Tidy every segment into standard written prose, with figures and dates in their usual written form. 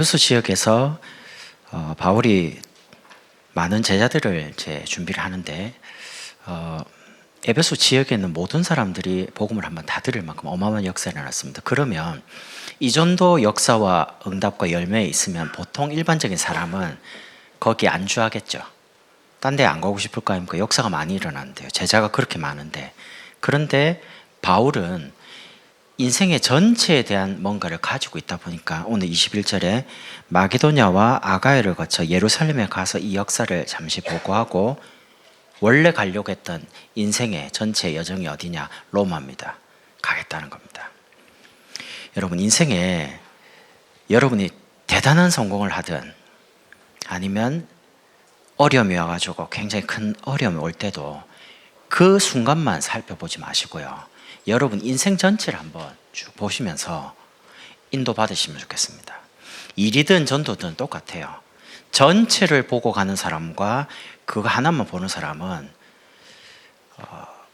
에베소 지역에서 바울이 많은 제자들을 이제 준비를 하는데 에베소 지역에 있는 모든 사람들이 복음을 한번 다 들을 만큼 어마어마한 역사를 일어났습니다. 그러면 이 정도 역사와 응답과 열매에 있으면 보통 일반적인 사람은 거기에 안주하겠죠. 딴 데 안 가고 싶을 거 아닙니까? 역사가 많이 일어났는데요. 제자가 그렇게 많은데. 그런데 바울은 인생의 전체에 대한 뭔가를 가지고 있다 보니까 오늘 21절에 마게도냐와 아가야를 거쳐 예루살렘에 가서 이 역사를 잠시 보고하고 원래 가려고 했던 인생의 전체 여정이 어디냐? 로마입니다. 가겠다는 겁니다. 여러분, 인생에 여러분이 대단한 성공을 하든 아니면 어려움이 와가지고 굉장히 큰 어려움이 올 때도 그 순간만 살펴보지 마시고요. 여러분 인생 전체를 한번 쭉 보시면서 인도받으시면 좋겠습니다. 일이든 전도든 똑같아요. 전체를 보고 가는 사람과 그거 하나만 보는 사람은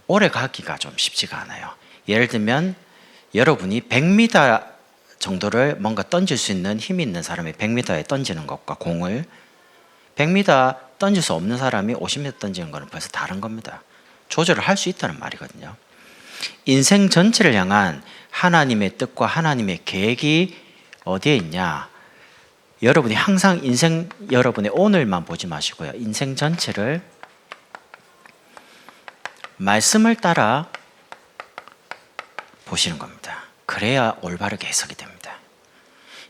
오래 가기가 좀 쉽지가 않아요. 예를 들면 여러분이 100m 정도를 뭔가 던질 수 있는 힘이 있는 사람이 100m에 던지는 것과 공을 100m 던질 수 없는 사람이 50m 던지는 거는 벌써 다른 겁니다. 조절을 할 수 있다는 말이거든요. 인생 전체를 향한 하나님의 뜻과 하나님의 계획이 어디에 있냐? 여러분이 항상 인생 여러분의 오늘만 보지 마시고요. 인생 전체를 말씀을 따라 보시는 겁니다. 그래야 올바르게 해석이 됩니다.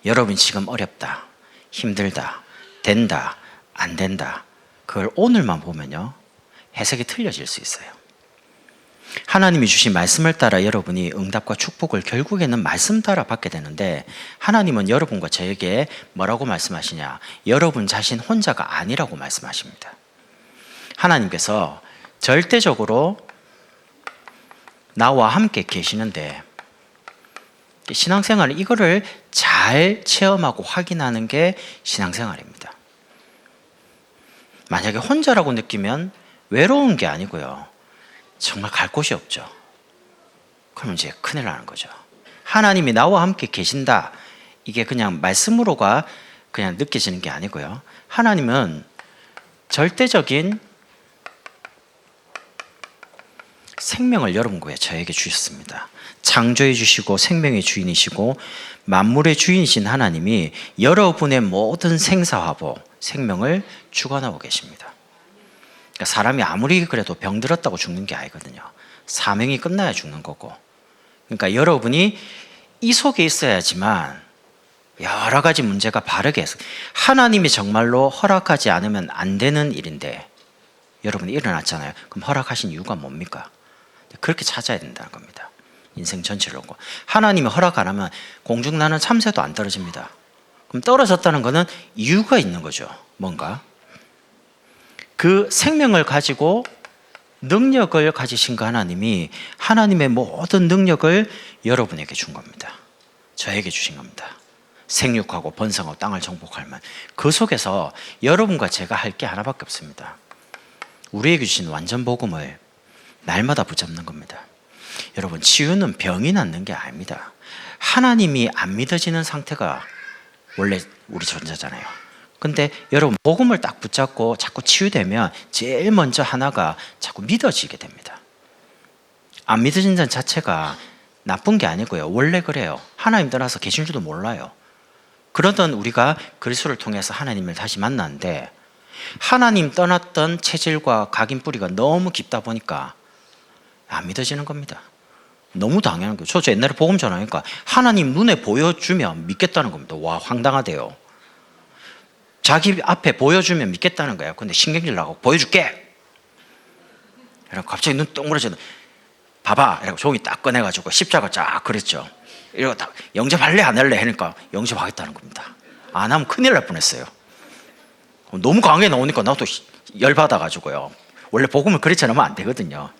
여러분이 지금 어렵다, 힘들다, 된다, 안 된다. 그걸 오늘만 보면요. 해석이 틀려질 수 있어요. 하나님이 주신 말씀을 따라 여러분이 응답과 축복을 결국에는 말씀 따라 받게 되는데 하나님은 여러분과 저에게 뭐라고 말씀하시냐? 여러분 자신 혼자가 아니라고 말씀하십니다. 하나님께서 절대적으로 나와 함께 계시는데 신앙생활은 이거를 잘 체험하고 확인하는 게 신앙생활입니다. 만약에 혼자라고 느끼면 외로운 게 아니고요. 정말 갈 곳이 없죠. 그럼 이제 큰일 나는 거죠. 하나님이 나와 함께 계신다. 이게 그냥 말씀으로가 그냥 느껴지는 게 아니고요. 하나님은 절대적인 생명을 여러분과 저에게 주셨습니다. 창조해 주시고 생명의 주인이시고 만물의 주인이신 하나님이 여러분의 모든 생사화복, 생명을 주관하고 계십니다. 그러니까 사람이 아무리 그래도 병들었다고 죽는 게 아니거든요. 사명이 끝나야 죽는 거고. 그러니까 여러분이 이 속에 있어야지만 여러 가지 문제가 바르게 해서 하나님이 정말로 허락하지 않으면 안 되는 일인데 여러분이 일어났잖아요. 그럼 허락하신 이유가 뭡니까? 그렇게 찾아야 된다는 겁니다. 인생 전체를 놓고 하나님이 허락 안 하면 공중나는 참새도 안 떨어집니다. 그럼 떨어졌다는 것은 이유가 있는 거죠. 뭔가 그 생명을 가지고 능력을 가지신 그 하나님이 하나님의 모든 능력을 여러분에게 준 겁니다. 저에게 주신 겁니다. 생육하고 번성하고 땅을 정복할 그 속에서 여러분과 제가 할 게 하나밖에 없습니다. 우리에게 주신 완전 복음을 날마다 붙잡는 겁니다. 여러분, 치유는 병이 낫는 게 아닙니다. 하나님이 안 믿어지는 상태가 원래 우리 존재잖아요. 근데 여러분, 복음을 딱 붙잡고 자꾸 치유되면 제일 먼저 하나가 자꾸 믿어지게 됩니다. 안 믿어진다는 자체가 나쁜 게 아니고요. 원래 그래요. 하나님 떠나서 계신 줄도 몰라요. 그러던 우리가 그리스도를 통해서 하나님을 다시 만났는데 하나님 떠났던 체질과 각인 뿌리가 너무 깊다 보니까 안 믿어지는 겁니다. 너무 당연한 거죠. 저 옛날에 복음 전하니까 하나님 눈에 보여주면 믿겠다는 겁니다. 와, 황당하대요. 자기 앞에 보여주면 믿겠다는 거예요. 근데 신경질 나고 보여줄게. 이러고 갑자기 눈 동그래져. 봐봐. 이러고 종이 딱 꺼내가지고 십자가 쫙 그랬죠. 이러고 딱 영접할래 안 할래 하니까 영접하겠다는 겁니다. 안 하면 큰일 날 뻔했어요. 너무 강하게 나오니까 나도 열받아가지고요. 원래 복음을 그렇게 하면 안 되거든요.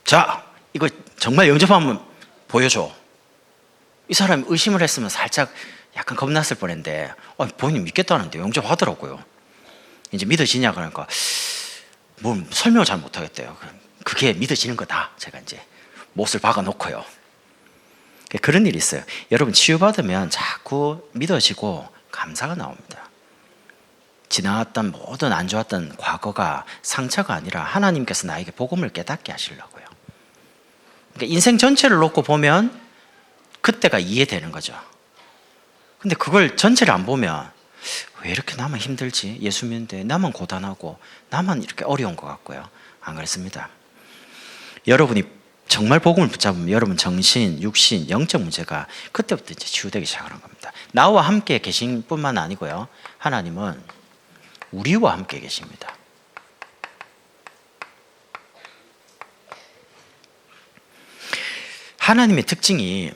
자, 이거 정말 영접하면 보여줘. 이 사람이 의심을 했으면 살짝 약간 겁났을 뻔했는데 본인이 믿겠다는데 영접하더라고요. 이제 믿어지냐 그러니까 뭐 설명을 잘 못하겠대요. 그게 믿어지는 거다. 제가 이제 못을 박아놓고요. 그런 일이 있어요. 여러분 치유받으면 자꾸 믿어지고 감사가 나옵니다. 지나왔던 모든 안 좋았던 과거가 상처가 아니라 하나님께서 나에게 복음을 깨닫게 하시려고요. 그러니까 인생 전체를 놓고 보면 그때가 이해되는 거죠. 근데 그걸 전체를 안 보면 왜 이렇게 나만 힘들지? 예수 믿는데 나만 고단하고 나만 이렇게 어려운 것 같고요. 안 그렇습니다. 여러분이 정말 복음을 붙잡으면 여러분 정신, 육신, 영적 문제가 그때부터 이제 치유되기 시작하는 겁니다. 나와 함께 계신 뿐만 아니고요. 하나님은 우리와 함께 계십니다. 하나님의 특징이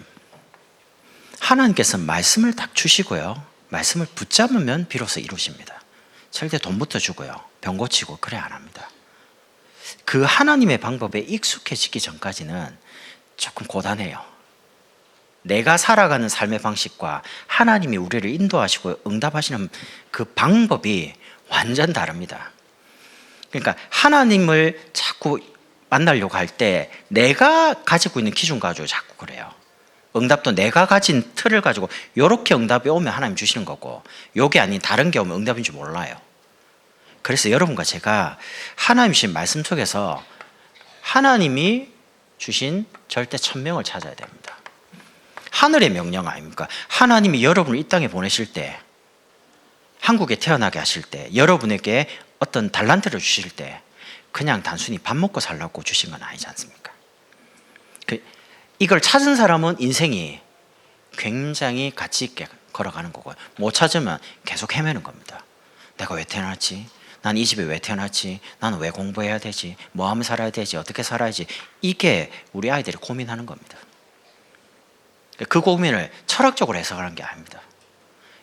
하나님께서 말씀을 딱 주시고요. 말씀을 붙잡으면 비로소 이루십니다. 절대 돈부터 주고요. 병 고치고 그래 안 합니다. 그 하나님의 방법에 익숙해지기 전까지는 조금 고단해요. 내가 살아가는 삶의 방식과 하나님이 우리를 인도하시고 응답하시는 그 방법이 완전 다릅니다. 그러니까 하나님을 자꾸 만나려고 할 때 내가 가지고 있는 기준 가지고 자꾸 그래요. 응답도 내가 가진 틀을 가지고 이렇게 응답이 오면 하나님 주시는 거고 이게 아닌 다른 게 오면 응답인 줄 몰라요. 그래서 여러분과 제가 하나님 주신 말씀 속에서 하나님이 주신 절대 천명을 찾아야 됩니다. 하늘의 명령 아닙니까? 하나님이 여러분을 이 땅에 보내실 때, 한국에 태어나게 하실 때, 여러분에게 어떤 달란트를 주실 때 그냥 단순히 밥 먹고 살라고 주신 건 아니지 않습니까? 이걸 찾은 사람은 인생이 굉장히 가치 있게 걸어가는 거고요. 못 찾으면 계속 헤매는 겁니다. 내가 왜 태어났지? 난 이 집에 왜 태어났지? 나는 왜 공부해야 되지? 뭐 하면 살아야 되지? 어떻게 살아야지? 이게 우리 아이들이 고민하는 겁니다. 그 고민을 철학적으로 해석하는 게 아닙니다.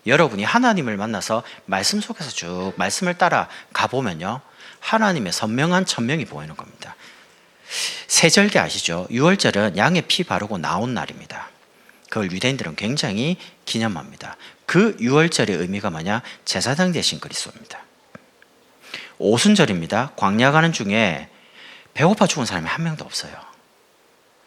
여러분이 하나님을 만나서 말씀 속에서 쭉 말씀을 따라 가보면요, 하나님의 선명한 천명이 보이는 겁니다. 세절기 아시죠? 6월절은 양의 피 바르고 나온 날입니다. 그걸 유대인들은 굉장히 기념합니다. 그 6월절의 의미가 뭐냐? 제사장 되신 그리스도입니다. 오순절입니다. 광야 가는 중에 배고파 죽은 사람이 한 명도 없어요.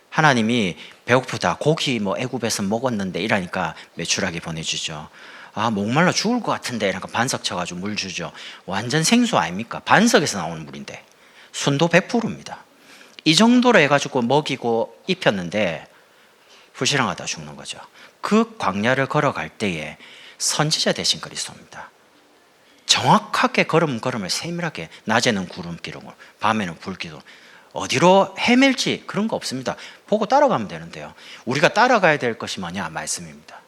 하나님이 배고프다, 고기 뭐 애굽에서 먹었는데 이러니까 메추라기 보내주죠. 아, 목말라 죽을 것 같은데 이러니까 반석 쳐가지고 물 주죠. 완전 생수 아닙니까? 반석에서 나오는 물인데 순도 100%입니다. 이 정도로 해가지고 먹이고 입혔는데 불신앙하다 죽는 거죠. 그 광야를 걸어갈 때에 선지자 되신 그리스도입니다. 정확하게 걸음을 세밀하게, 낮에는 구름 기둥을, 밤에는 불 기둥, 어디로 헤맬지 그런 거 없습니다. 보고 따라가면 되는데요. 우리가 따라가야 될 것이 뭐냐? 말씀입니다.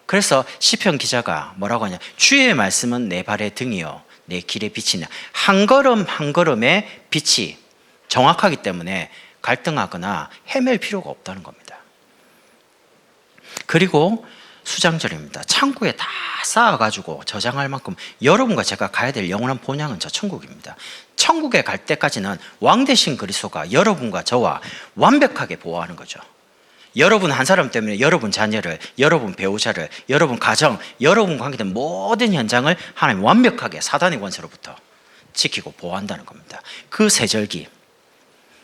그래서 시편 기자가 뭐라고 하냐? 주의 말씀은 내 발의 등이요 내 길의 빛이냐. 한 걸음 한 걸음의 빛이 정확하기 때문에 갈등하거나 헤맬 필요가 없다는 겁니다. 그리고 수장절입니다. 창고에 다 쌓아가지고 저장할 만큼 여러분과 제가 가야 될 영원한 본향은 저 천국입니다. 천국에 갈 때까지는 왕 대신 그리스도가 여러분과 저와 완벽하게 보호하는 거죠. 여러분 한 사람 때문에 여러분 자녀를, 여러분 배우자를, 여러분 가정, 여러분 관계된 모든 현장을 하나님 완벽하게 사단의 권세로부터 지키고 보호한다는 겁니다. 그 세절기.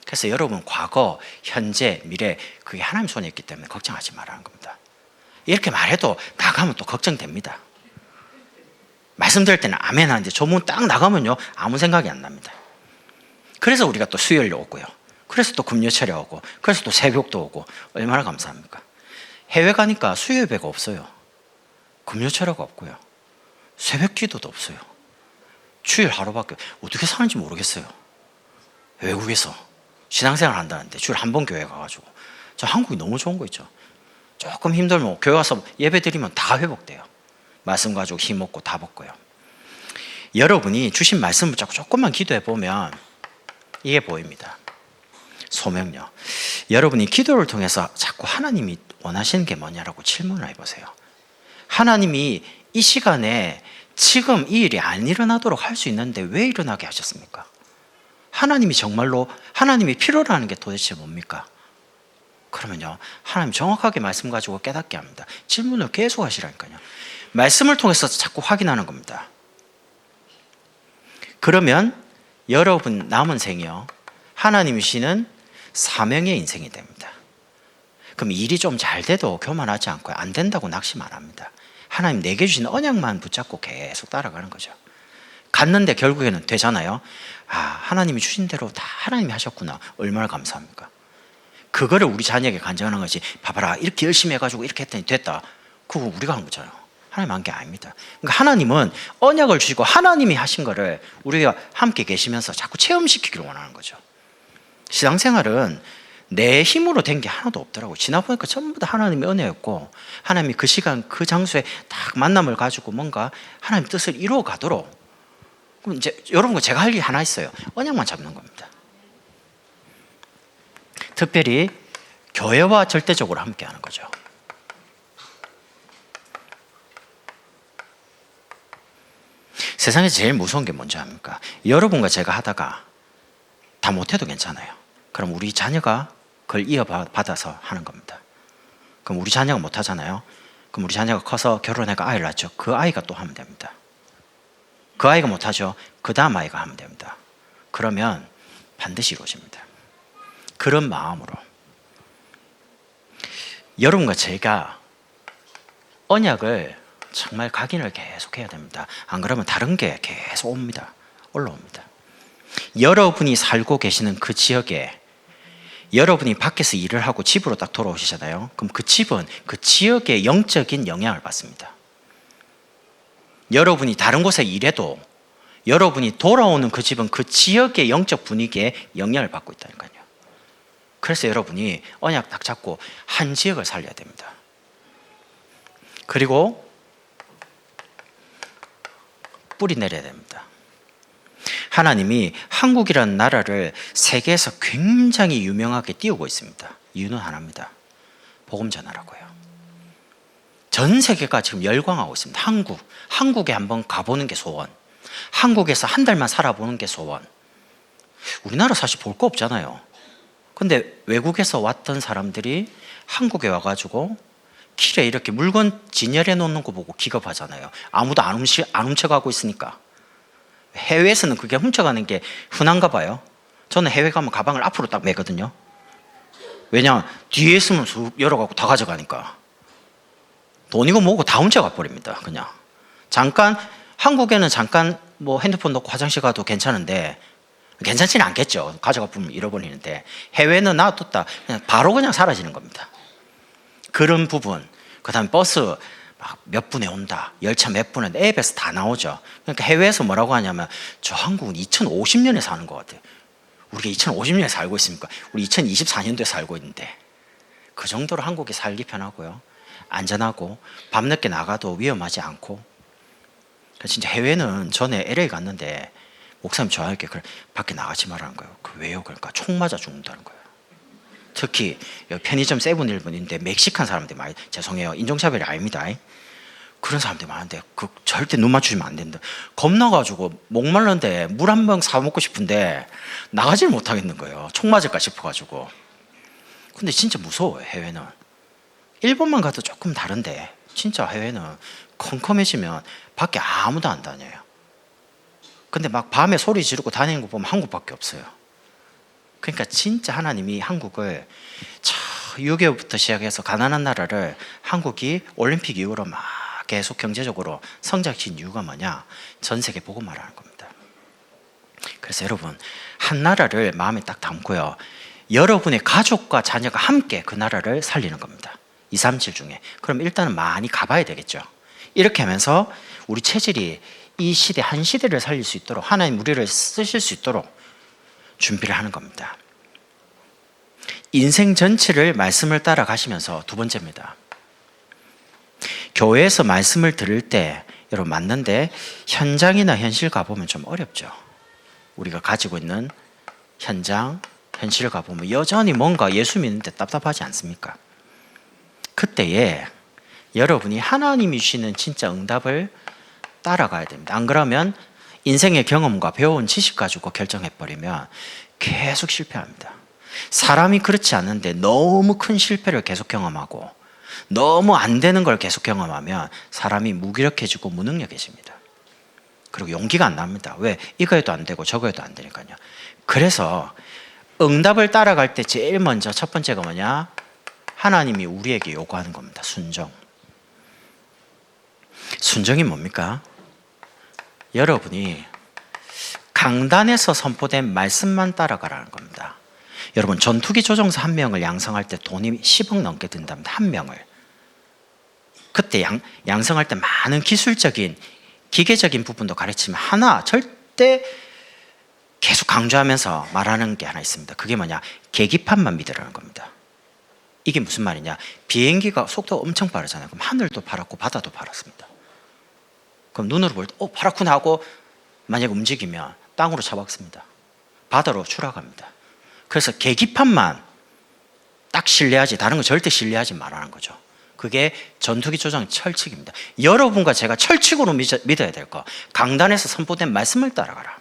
그래서 여러분 과거, 현재, 미래 그게 하나님 손에 있기 때문에 걱정하지 말라는 겁니다. 이렇게 말해도 나가면 또 걱정됩니다. 말씀드릴 때는 아멘 하는데 조문 딱 나가면요 아무 생각이 안 납니다. 그래서 우리가 또 수요일 오고요. 그래서 또 금요철에 오고, 그래서 또 새벽도 오고, 얼마나 감사합니까? 해외 가니까 수요 예배가 없어요. 금요철회가 없고요. 새벽 기도도 없어요. 주일 하루밖에. 어떻게 사는지 모르겠어요. 외국에서 신앙생활 한다는데 주일 한 번 교회 가가지고. 저 한국이 너무 좋은 거 있죠. 조금 힘들면 교회 와서 예배 드리면 다 회복돼요. 말씀 가지고 힘 얻고 다 벗고요. 여러분이 주신 말씀을 조금만 기도해 보면 이게 보입니다. 소명요. 여러분이 기도를 통해서 자꾸 하나님이 원하시는 게 뭐냐라고 질문을 해보세요. 하나님이 이 시간에 지금 이 일이 안 일어나도록 할 수 있는데 왜 일어나게 하셨습니까? 하나님이 정말로 하나님이 필요로 하는 게 도대체 뭡니까? 그러면요, 하나님 정확하게 말씀 가지고 깨닫게 합니다. 질문을 계속 하시라니까요. 말씀을 통해서 자꾸 확인하는 겁니다. 그러면 여러분 남은 생이요, 하나님이시는 사명의 인생이 됩니다. 그럼 일이 좀 잘 돼도 교만하지 않고요. 안 된다고 낙심 안 합니다. 하나님 내게 주신 언약만 붙잡고 계속 따라가는 거죠. 갔는데 결국에는 되잖아요. 아, 하나님이 주신 대로 다 하나님이 하셨구나. 얼마나 감사합니까? 그거를 우리 자녀에게 간증하는 거지. 봐봐라, 이렇게 열심히 해가지고 이렇게 했더니 됐다. 그거 우리가 한 거잖아요. 하나님 한 게 아닙니다. 그러니까 하나님은 언약을 주시고 하나님이 하신 거를 우리가 함께 계시면서 자꾸 체험시키기를 원하는 거죠. 신앙생활은 내 힘으로 된 게 하나도 없더라고요. 지나보니까 전부 다 하나님의 은혜였고, 하나님이 그 시간 그 장소에 딱 만남을 가지고 뭔가 하나님 뜻을 이루어 가도록. 그럼 이제 여러분과 제가 할 일이 하나 있어요. 언약만 잡는 겁니다. 특별히 교회와 절대적으로 함께 하는 거죠. 세상에서 제일 무서운 게 뭔지 압니까? 여러분과 제가 하다가 다 못해도 괜찮아요. 그럼 우리 자녀가 그걸 이어받아서 하는 겁니다. 그럼 우리 자녀가 못하잖아요. 그럼 우리 자녀가 커서 결혼해서 아이를 낳죠. 그 아이가 또 하면 됩니다. 그 아이가 못하죠. 그 다음 아이가 하면 됩니다. 그러면 반드시 이루어집니다. 그런 마음으로 여러분과 제가 언약을 정말 각인을 계속 해야 됩니다. 안 그러면 다른 게 계속 옵니다. 올라옵니다. 여러분이 살고 계시는 그 지역에, 여러분이 밖에서 일을 하고 집으로 딱 돌아오시잖아요. 그럼 그 집은 그 지역의 영적인 영향을 받습니다. 여러분이 다른 곳에 일해도 여러분이 돌아오는 그 집은 그 지역의 영적 분위기에 영향을 받고 있다니까요. 그래서 여러분이 언약 딱 잡고 한 지역을 살려야 됩니다. 그리고 뿌리 내려야 됩니다. 하나님이 한국이라는 나라를 세계에서 굉장히 유명하게 띄우고 있습니다. 이유는 하나입니다. 복음 전하라고요. 전 세계가 지금 열광하고 있습니다. 한국에 한번 가보는 게 소원. 한국에서 한 달만 살아보는 게 소원. 우리나라 사실 볼 거 없잖아요. 근데 외국에서 왔던 사람들이 한국에 와가지고 길에 이렇게 물건 진열해 놓는 거 보고 기겁하잖아요. 아무도 안 훔쳐가고 있으니까. 해외에서는 그게 훔쳐가는 게 흔한가 봐요. 저는 해외 가면 가방을 앞으로 딱 매거든요. 왜냐, 뒤에 있으면 쑥 열어갖고 다 가져가니까. 돈이고 뭐고 다 훔쳐가 버립니다. 그냥 잠깐, 한국에는 잠깐 뭐 핸드폰 놓고 화장실 가도 괜찮은데, 괜찮지는 않겠죠. 가져가 보면 잃어버리는데, 해외는 놔뒀다 그냥 바로 그냥 사라지는 겁니다. 그런 부분. 그 다음에 버스 막 몇 분에 온다, 열차 몇 분에, 앱에서 다 나오죠. 그러니까 해외에서 뭐라고 하냐면, 저 한국은 2050년에 사는 것 같아요. 우리가 2050년에 살고 있습니까? 우리 2024년도에 살고 있는데. 그 정도로 한국이 살기 편하고요, 안전하고, 밤늦게 나가도 위험하지 않고. 진짜 해외는, 전에 LA 갔는데 목사님 저에게 그래, 밖에 나가지 말라는 거예요. 왜요? 그러니까 총 맞아 죽는다는 거예요. 특히 편의점 세븐일븐인데 멕시칸 사람들이 많이, 죄송해요, 인종차별이 아닙니다. 그런 사람들이 많은데 그 절대 눈 맞추시면 안 된다. 겁나가지고 목말랐는데 물 한 병 사 먹고 싶은데 나가지를 못하겠는 거예요. 총 맞을까 싶어가지고. 근데 진짜 무서워요, 해외는. 일본만 가도 조금 다른데 진짜 해외는 컴컴해지면 밖에 아무도 안 다녀요. 근데 막 밤에 소리 지르고 다니는 거 보면 한국밖에 없어요. 그러니까 진짜 하나님이 한국을 6.25부터 시작해서 가난한 나라를 한국이 올림픽 이후로 막 계속 경제적으로 성장시킨 이유가 뭐냐? 전 세계 복음화라는 겁니다. 그래서 여러분, 한 나라를 마음에 딱 담고요, 여러분의 가족과 자녀가 함께 그 나라를 살리는 겁니다. 2, 3, 7 중에. 그럼 일단은 많이 가봐야 되겠죠. 이렇게 하면서 우리 체질이 이 시대, 한 시대를 살릴 수 있도록, 하나님 우리를 쓰실 수 있도록 준비를 하는 겁니다. 인생 전체를 말씀을 따라가시면서, 두 번째입니다. 교회에서 말씀을 들을 때 여러분 맞는데 현장이나 현실 가보면 좀 어렵죠. 우리가 가지고 있는 현장, 현실을 가보면 여전히 뭔가 예수 믿는데 답답하지 않습니까? 그때에 여러분이 하나님이 주시는 진짜 응답을 따라가야 됩니다. 안 그러면 인생의 경험과 배워온 지식 가지고 결정해버리면 계속 실패합니다. 사람이 그렇지 않은데 너무 큰 실패를 계속 경험하고 너무 안 되는 걸 계속 경험하면 사람이 무기력해지고 무능력해집니다. 그리고 용기가 안 납니다. 왜? 이거 해도 안 되고 저거 해도 안 되니까요. 그래서 응답을 따라갈 때 제일 먼저 첫 번째가 뭐냐? 하나님이 우리에게 요구하는 겁니다. 순종. 순종이 뭡니까? 여러분이 강단에서 선포된 말씀만 따라가라는 겁니다. 여러분, 전투기 조종사 한 명을 양성할 때 돈이 10억 넘게 든답니다. 한 명을. 그때 양성할 때 많은 기술적인 기계적인 부분도 가르치면 하나 절대 계속 강조하면서 말하는 게 하나 있습니다. 그게 뭐냐? 계기판만 믿으라는 겁니다. 이게 무슨 말이냐? 비행기가 속도가 엄청 빠르잖아요. 그럼 하늘도 파랗고 바다도 파랗습니다. 그럼 눈으로 볼 때 파랗구나 하고 만약 움직이면 땅으로 처박습니다. 바다로 추락합니다. 그래서 계기판만 딱 신뢰하지, 다른 거 절대 신뢰하지 말라는 거죠. 그게 전투기 조종 철칙입니다. 여러분과 제가 철칙으로 믿어야 될 거, 강단에서 선포된 말씀을 따라가라.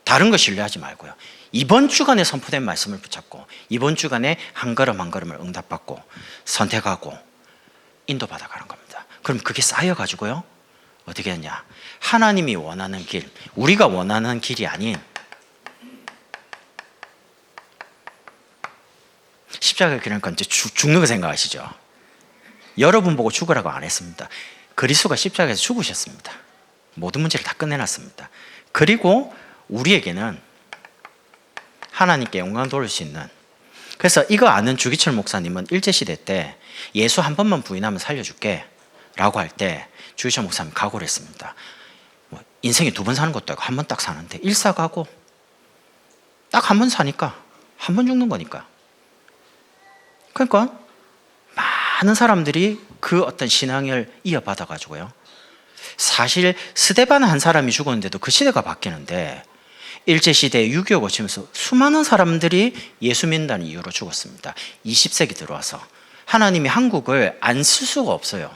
다른 거 신뢰하지 말고요. 이번 주간에 선포된 말씀을 붙잡고 이번 주간에 한 걸음 한 걸음을 응답받고 선택하고 인도받아가는 겁니다. 그럼 그게 쌓여가지고요, 어떻게 하냐? 하나님이 원하는 길, 우리가 원하는 길이 아닌 십자가 그러니까 이제 죽는 거 생각하시죠? 여러분 보고 죽으라고 안 했습니다. 그리스도가 십자가에서 죽으셨습니다. 모든 문제를 다 끝내놨습니다. 그리고 우리에게는 하나님께 영광 돌릴 수 있는, 그래서 이거 아는 주기철 목사님은 일제시대 때 예수 한 번만 부인하면 살려줄게 라고 할 때 주기철 목사님 각오를 했습니다. 인생에 두 번 사는 것도 아니고 한 번 딱 사는데 일사가고 딱 한 번 사니까 한 번 죽는 거니까. 그러니까 많은 사람들이 그 어떤 신앙을 이어받아 가지고요, 사실 스데반 한 사람이 죽었는데도 그 시대가 바뀌는데 일제시대에 6.25 거치면서 수많은 사람들이 예수 믿는다는 이유로 죽었습니다. 20세기 들어와서 하나님이 한국을 안 쓸 수가 없어요.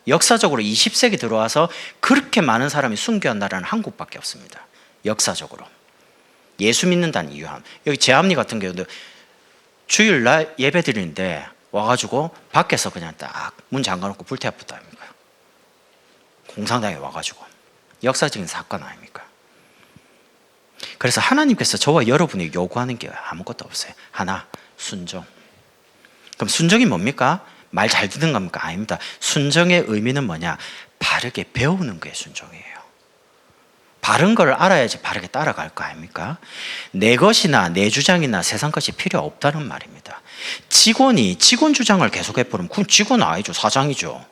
역사적으로 20세기 들어와서 그렇게 많은 사람이 순교한 나라는 한국밖에 없습니다. 역사적으로 예수 믿는다는 이유. 여기 제암리 같은 경우도 주일날 예배 드리는데 와가지고 밖에서 그냥 딱 문 잠가놓고 불태웠다 아닙니까? 공산당에 와가지고 역사적인 사건 아닙니까? 그래서 하나님께서 저와 여러분이 요구하는 게 아무것도 없어요. 하나, 순종. 그럼 순종이 뭡니까? 말 잘 듣는 겁니까? 아닙니다. 순종의 의미는 뭐냐? 바르게 배우는 게 순종이에요. 바른 걸 알아야지 바르게 따라갈 거 아닙니까? 내 것이나 내 주장이나 세상 것이 필요 없다는 말입니다. 직원이 직원 주장을 계속해버리면 그건 직원 아니죠. 사장이죠.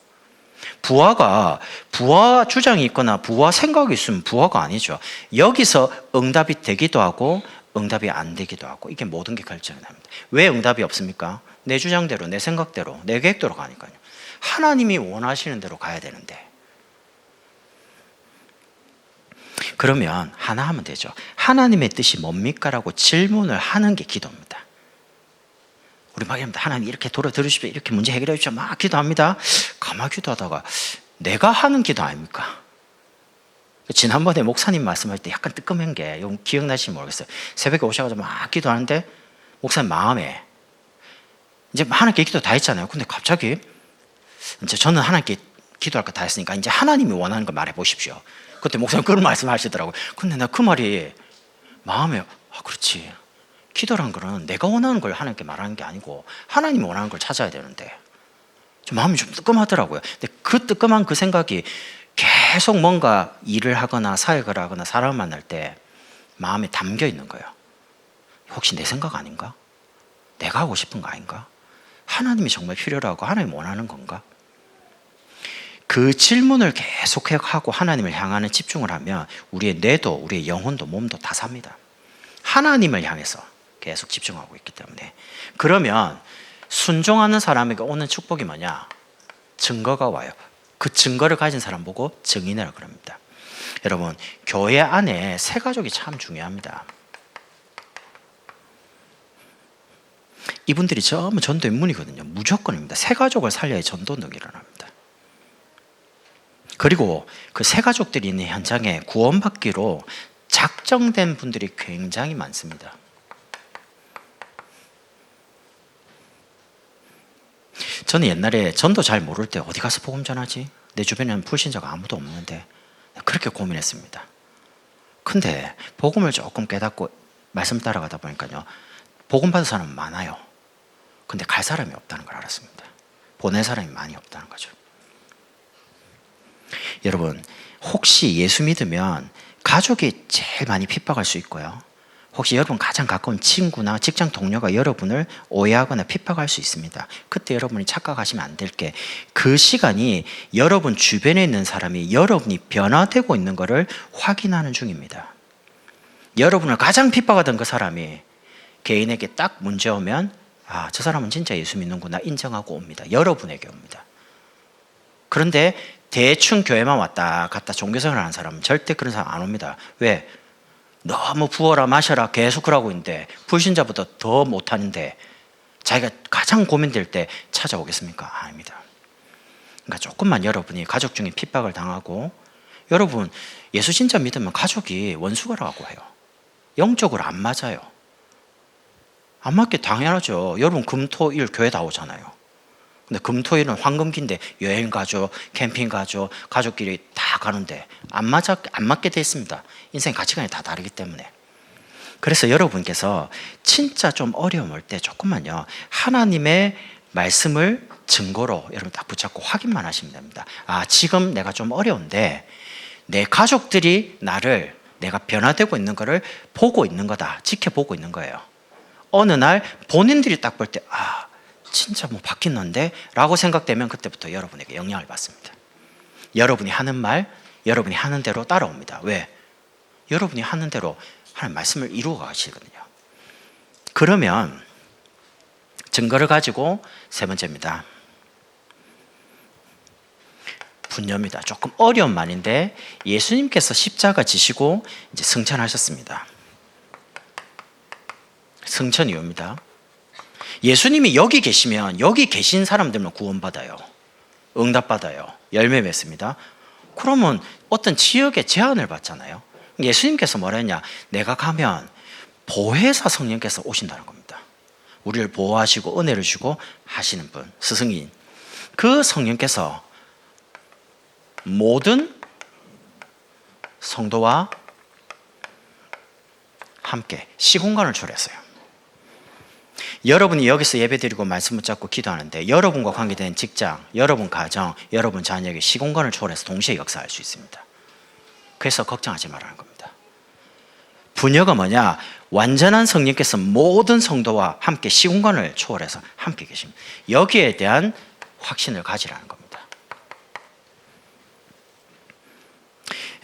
부하가 부하 주장이 있거나 부하 생각이 있으면 부하가 아니죠. 여기서 응답이 되기도 하고 응답이 안 되기도 하고, 이게 모든 게 결정이 납니다. 왜 응답이 없습니까? 내 주장대로, 내 생각대로, 내 계획대로 가니까요. 하나님이 원하시는 대로 가야 되는데. 그러면 하나 하면 되죠. 하나님의 뜻이 뭡니까? 라고 질문을 하는 게 기도입니다. 우리 막 이럽니다. 하나님 이렇게 들어주십시오. 이렇게 문제 해결해 주십시오. 막 기도합니다. 가만히 기도하다가 내가 하는 기도 아닙니까? 지난번에 목사님 말씀할 때 약간 뜨끔한 게 기억나실지 모르겠어요. 새벽에 오셔가지고 막 기도하는데 목사님 마음에 이제 하나님께 기도 다 했잖아요. 근데 갑자기 이제 저는 하나님께 기도할 거 다 했으니까 이제 하나님이 원하는 걸 말해 보십시오. 그때 목사님 그런 말씀 하시더라고요. 근데 나 그 말이 마음에 그렇지. 기도란 거는 내가 원하는 걸 하나님께 말하는 게 아니고 하나님이 원하는 걸 찾아야 되는데 좀 마음이 좀 뜨끔하더라고요. 근데 그 뜨끔한 그 생각이 계속 뭔가 일을 하거나 사역을 하거나 사람을 만날 때 마음에 담겨 있는 거예요. 혹시 내 생각 아닌가? 내가 하고 싶은 거 아닌가? 하나님이 정말 필요로 하고 하나님 원하는 건가? 그 질문을 계속하고 하나님을 향하는 집중을 하면 우리의 뇌도 우리의 영혼도 몸도 다 삽니다. 하나님을 향해서 계속 집중하고 있기 때문에. 그러면 순종하는 사람에게 오는 축복이 뭐냐? 증거가 와요. 그 증거를 가진 사람 보고 증인이라고 그럽니다. 여러분, 교회 안에 새 가족이 참 중요합니다. 이분들이 전부 전도의 문이거든요. 무조건입니다. 새 가족을 살려야 전도 능이 일어납니다. 그리고 그 새 가족들이 있는 현장에 구원받기로 작정된 분들이 굉장히 많습니다. 저는 옛날에 전도 잘 모를 때 어디 가서 복음 전하지? 내 주변에는 불신자가 아무도 없는데 그렇게 고민했습니다. 근데 복음을 조금 깨닫고 말씀 따라가다 보니까요, 복음 받은 사람은 많아요. 근데 갈 사람이 없다는 걸 알았습니다. 보낼 사람이 많이 없다는 거죠. 여러분, 혹시 예수 믿으면 가족이 제일 많이 핍박할 수 있고요. 혹시 여러분 가장 가까운 친구나 직장 동료가 여러분을 오해하거나 핍박할 수 있습니다. 그때 여러분이 착각하시면 안 될 게, 그 시간이 여러분 주변에 있는 사람이 여러분이 변화되고 있는 것을 확인하는 중입니다. 여러분을 가장 핍박하던 그 사람이 개인에게 딱 문제 오면 아, 저 사람은 진짜 예수 믿는구나 인정하고 옵니다. 여러분에게 옵니다. 그런데 대충 교회만 왔다 갔다 종교생활 하는 사람은 절대 그런 사람 안 옵니다. 왜? 너무 부어라 마셔라 계속 그러고 있는데, 불신자보다 더 못하는데 자기가 가장 고민될 때 찾아오겠습니까? 아닙니다. 그러니까 조금만 여러분이 가족 중에 핍박을 당하고, 여러분 예수 진짜 믿으면 가족이 원수가라고 해요. 영적으로 안 맞아요. 안 맞게 당연하죠. 여러분 금토일 교회 다 오잖아요. 근데 금토일은 황금기인데 여행 가죠, 캠핑 가죠, 가족끼리 다 가는데 안 맞게 돼 있습니다. 인생 가치관이 다 다르기 때문에. 그래서 여러분께서 진짜 좀 어려움 올 때 조금만요, 하나님의 말씀을 증거로 여러분 딱 붙잡고 확인만 하시면 됩니다. 아, 지금 내가 좀 어려운데 내 가족들이 나를, 내가 변화되고 있는 것을 보고 있는 거다, 지켜보고 있는 거예요. 어느 날 본인들이 딱 볼 때 아, 진짜 뭐 바뀌었는데 라고 생각되면 그때부터 여러분에게 영향을 받습니다. 여러분이 하는 말, 여러분이 하는 대로 따라옵니다. 왜? 여러분이 하는 대로 하나님 말씀을 이루어 가시거든요. 그러면 증거를 가지고 세 번째입니다. 분녀입니다. 조금 어려운 말인데 예수님께서 십자가 지시고 이제 승천하셨습니다. 승천 이유입니다. 예수님이 여기 계시면 여기 계신 사람들만 구원받아요. 응답받아요. 열매 맺습니다. 그러면 어떤 지역에 제한을 받잖아요. 예수님께서 뭐라 했냐? 내가 가면 보혜사 성령께서 오신다는 겁니다. 우리를 보호하시고 은혜를 주고 하시는 분, 스승인. 그 성령께서 모든 성도와 함께 시공간을 초래했어요. 여러분이 여기서 예배드리고 말씀 붙잡고 기도하는데 여러분과 관계된 직장, 여러분 가정, 여러분 자녀에게 시공간을 초월해서 동시에 역사할 수 있습니다. 그래서 걱정하지 말라는 겁니다. 분여가 뭐냐? 완전한 성령께서 모든 성도와 함께 시공간을 초월해서 함께 계십니다. 여기에 대한 확신을 가지라는 겁니다.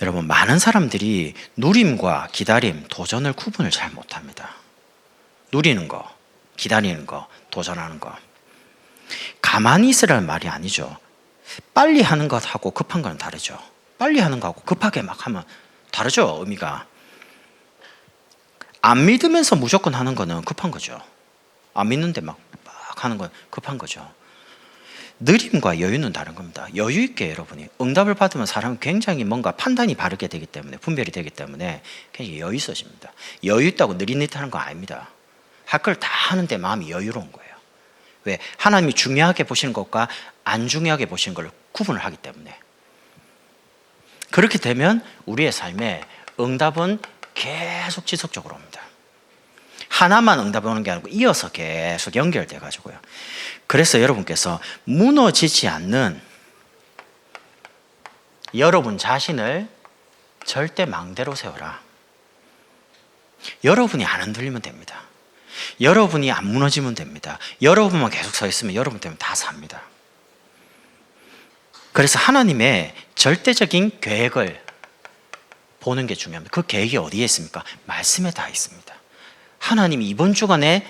여러분, 많은 사람들이 누림과 기다림, 도전을 구분을 잘 못합니다. 누리는 거, 기다리는 거, 도전하는 거. 가만히 있으라는 말이 아니죠. 빨리 하는 것하고 급한 건 다르죠. 빨리 하는 거하고 급하게 막 하면 다르죠, 의미가. 안 믿으면서 무조건 하는 거는 급한 거죠. 안 믿는데 막 하는 건 급한 거죠. 느림과 여유는 다른 겁니다. 여유 있게 여러분이 응답을 받으면 사람은 굉장히 뭔가 판단이 바르게 되기 때문에, 분별이 되기 때문에 굉장히 여유 있어집니다. 여유 있다고 느릿느릿하는 거 아닙니다. 할 걸 다 하는데 마음이 여유로운 거예요. 왜? 하나님이 중요하게 보시는 것과 안 중요하게 보시는 걸 구분을 하기 때문에. 그렇게 되면 우리의 삶에 응답은 계속 지속적으로 옵니다. 하나만 응답이 오는 게 아니고 이어서 계속 연결돼 가지고요. 그래서 여러분께서 무너지지 않는 여러분 자신을 절대 망대로 세워라. 여러분이 안 흔들리면 됩니다. 여러분이 안 무너지면 됩니다. 여러분만 계속 서 있으면 여러분 때문에 다 삽니다. 그래서 하나님의 절대적인 계획을 보는 게 중요합니다. 그 계획이 어디에 있습니까? 말씀에 다 있습니다. 하나님이 이번 주간에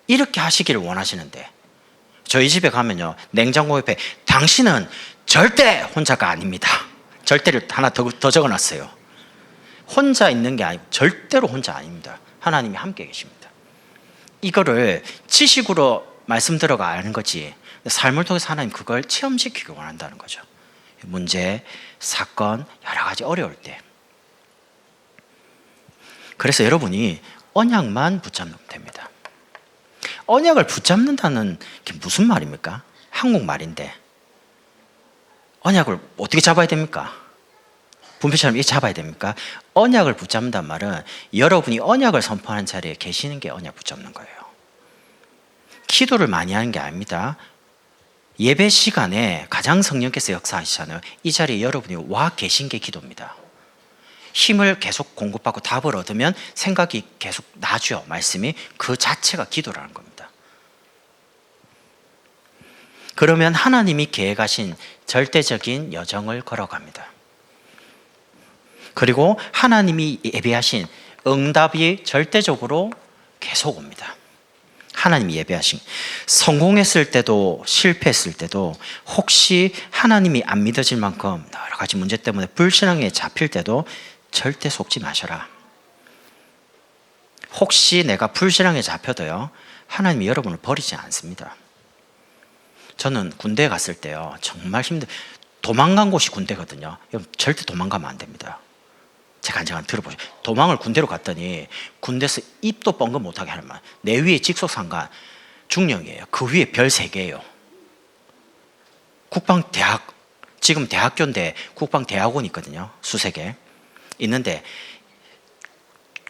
이렇게 하시기를 원하시는데, 저희 집에 가면요, 냉장고 옆에 당신은 절대 혼자가 아닙니다. 절대를 하나 더 적어놨어요. 혼자 있는 게 아니고 절대로 혼자 아닙니다. 하나님이 함께 계십니다. 이거를 지식으로 말씀 들어가 아는 거지, 삶을 통해서 하나님 그걸 체험시키기 원한다는 거죠. 문제, 사건, 여러 가지 어려울 때. 그래서 여러분이 언약만 붙잡으면 됩니다. 언약을 붙잡는다는 게 무슨 말입니까? 한국말인데 언약을 어떻게 잡아야 됩니까? 분필처럼 이렇게 잡아야 됩니까? 언약을 붙잡는다는 말은 여러분이 언약을 선포하는 자리에 계시는 게 언약 붙잡는 거예요. 기도를 많이 하는 게 아닙니다. 예배 시간에 가장 성령께서 역사하시잖아요. 이 자리에 여러분이 와 계신 게 기도입니다. 힘을 계속 공급받고 답을 얻으면 생각이 계속 나죠. 말씀이 그 자체가 기도라는 겁니다. 그러면 하나님이 계획하신 절대적인 여정을 걸어갑니다. 그리고 하나님이 예비하신 응답이 절대적으로 계속 옵니다. 하나님이 예배하신, 성공했을 때도 실패했을 때도 혹시 하나님이 안 믿어질 만큼 여러 가지 문제 때문에 불신앙에 잡힐 때도 절대 속지 마셔라. 혹시 내가 불신앙에 잡혀도요, 하나님이 여러분을 버리지 않습니다. 저는 군대에 갔을 때요, 정말 도망간 곳이 군대거든요. 절대 도망가면 안 됩니다. 제가 잠깐 들어보세요. 도망을 군대로 갔더니 군대에서 입도 뻥긋 못하게 하는 말. 내 위에 직속상관 중령이에요. 그 위에 별 3개예요. 국방대학, 지금 대학교인데 국방대학원이 있거든요. 수세 개 있는데,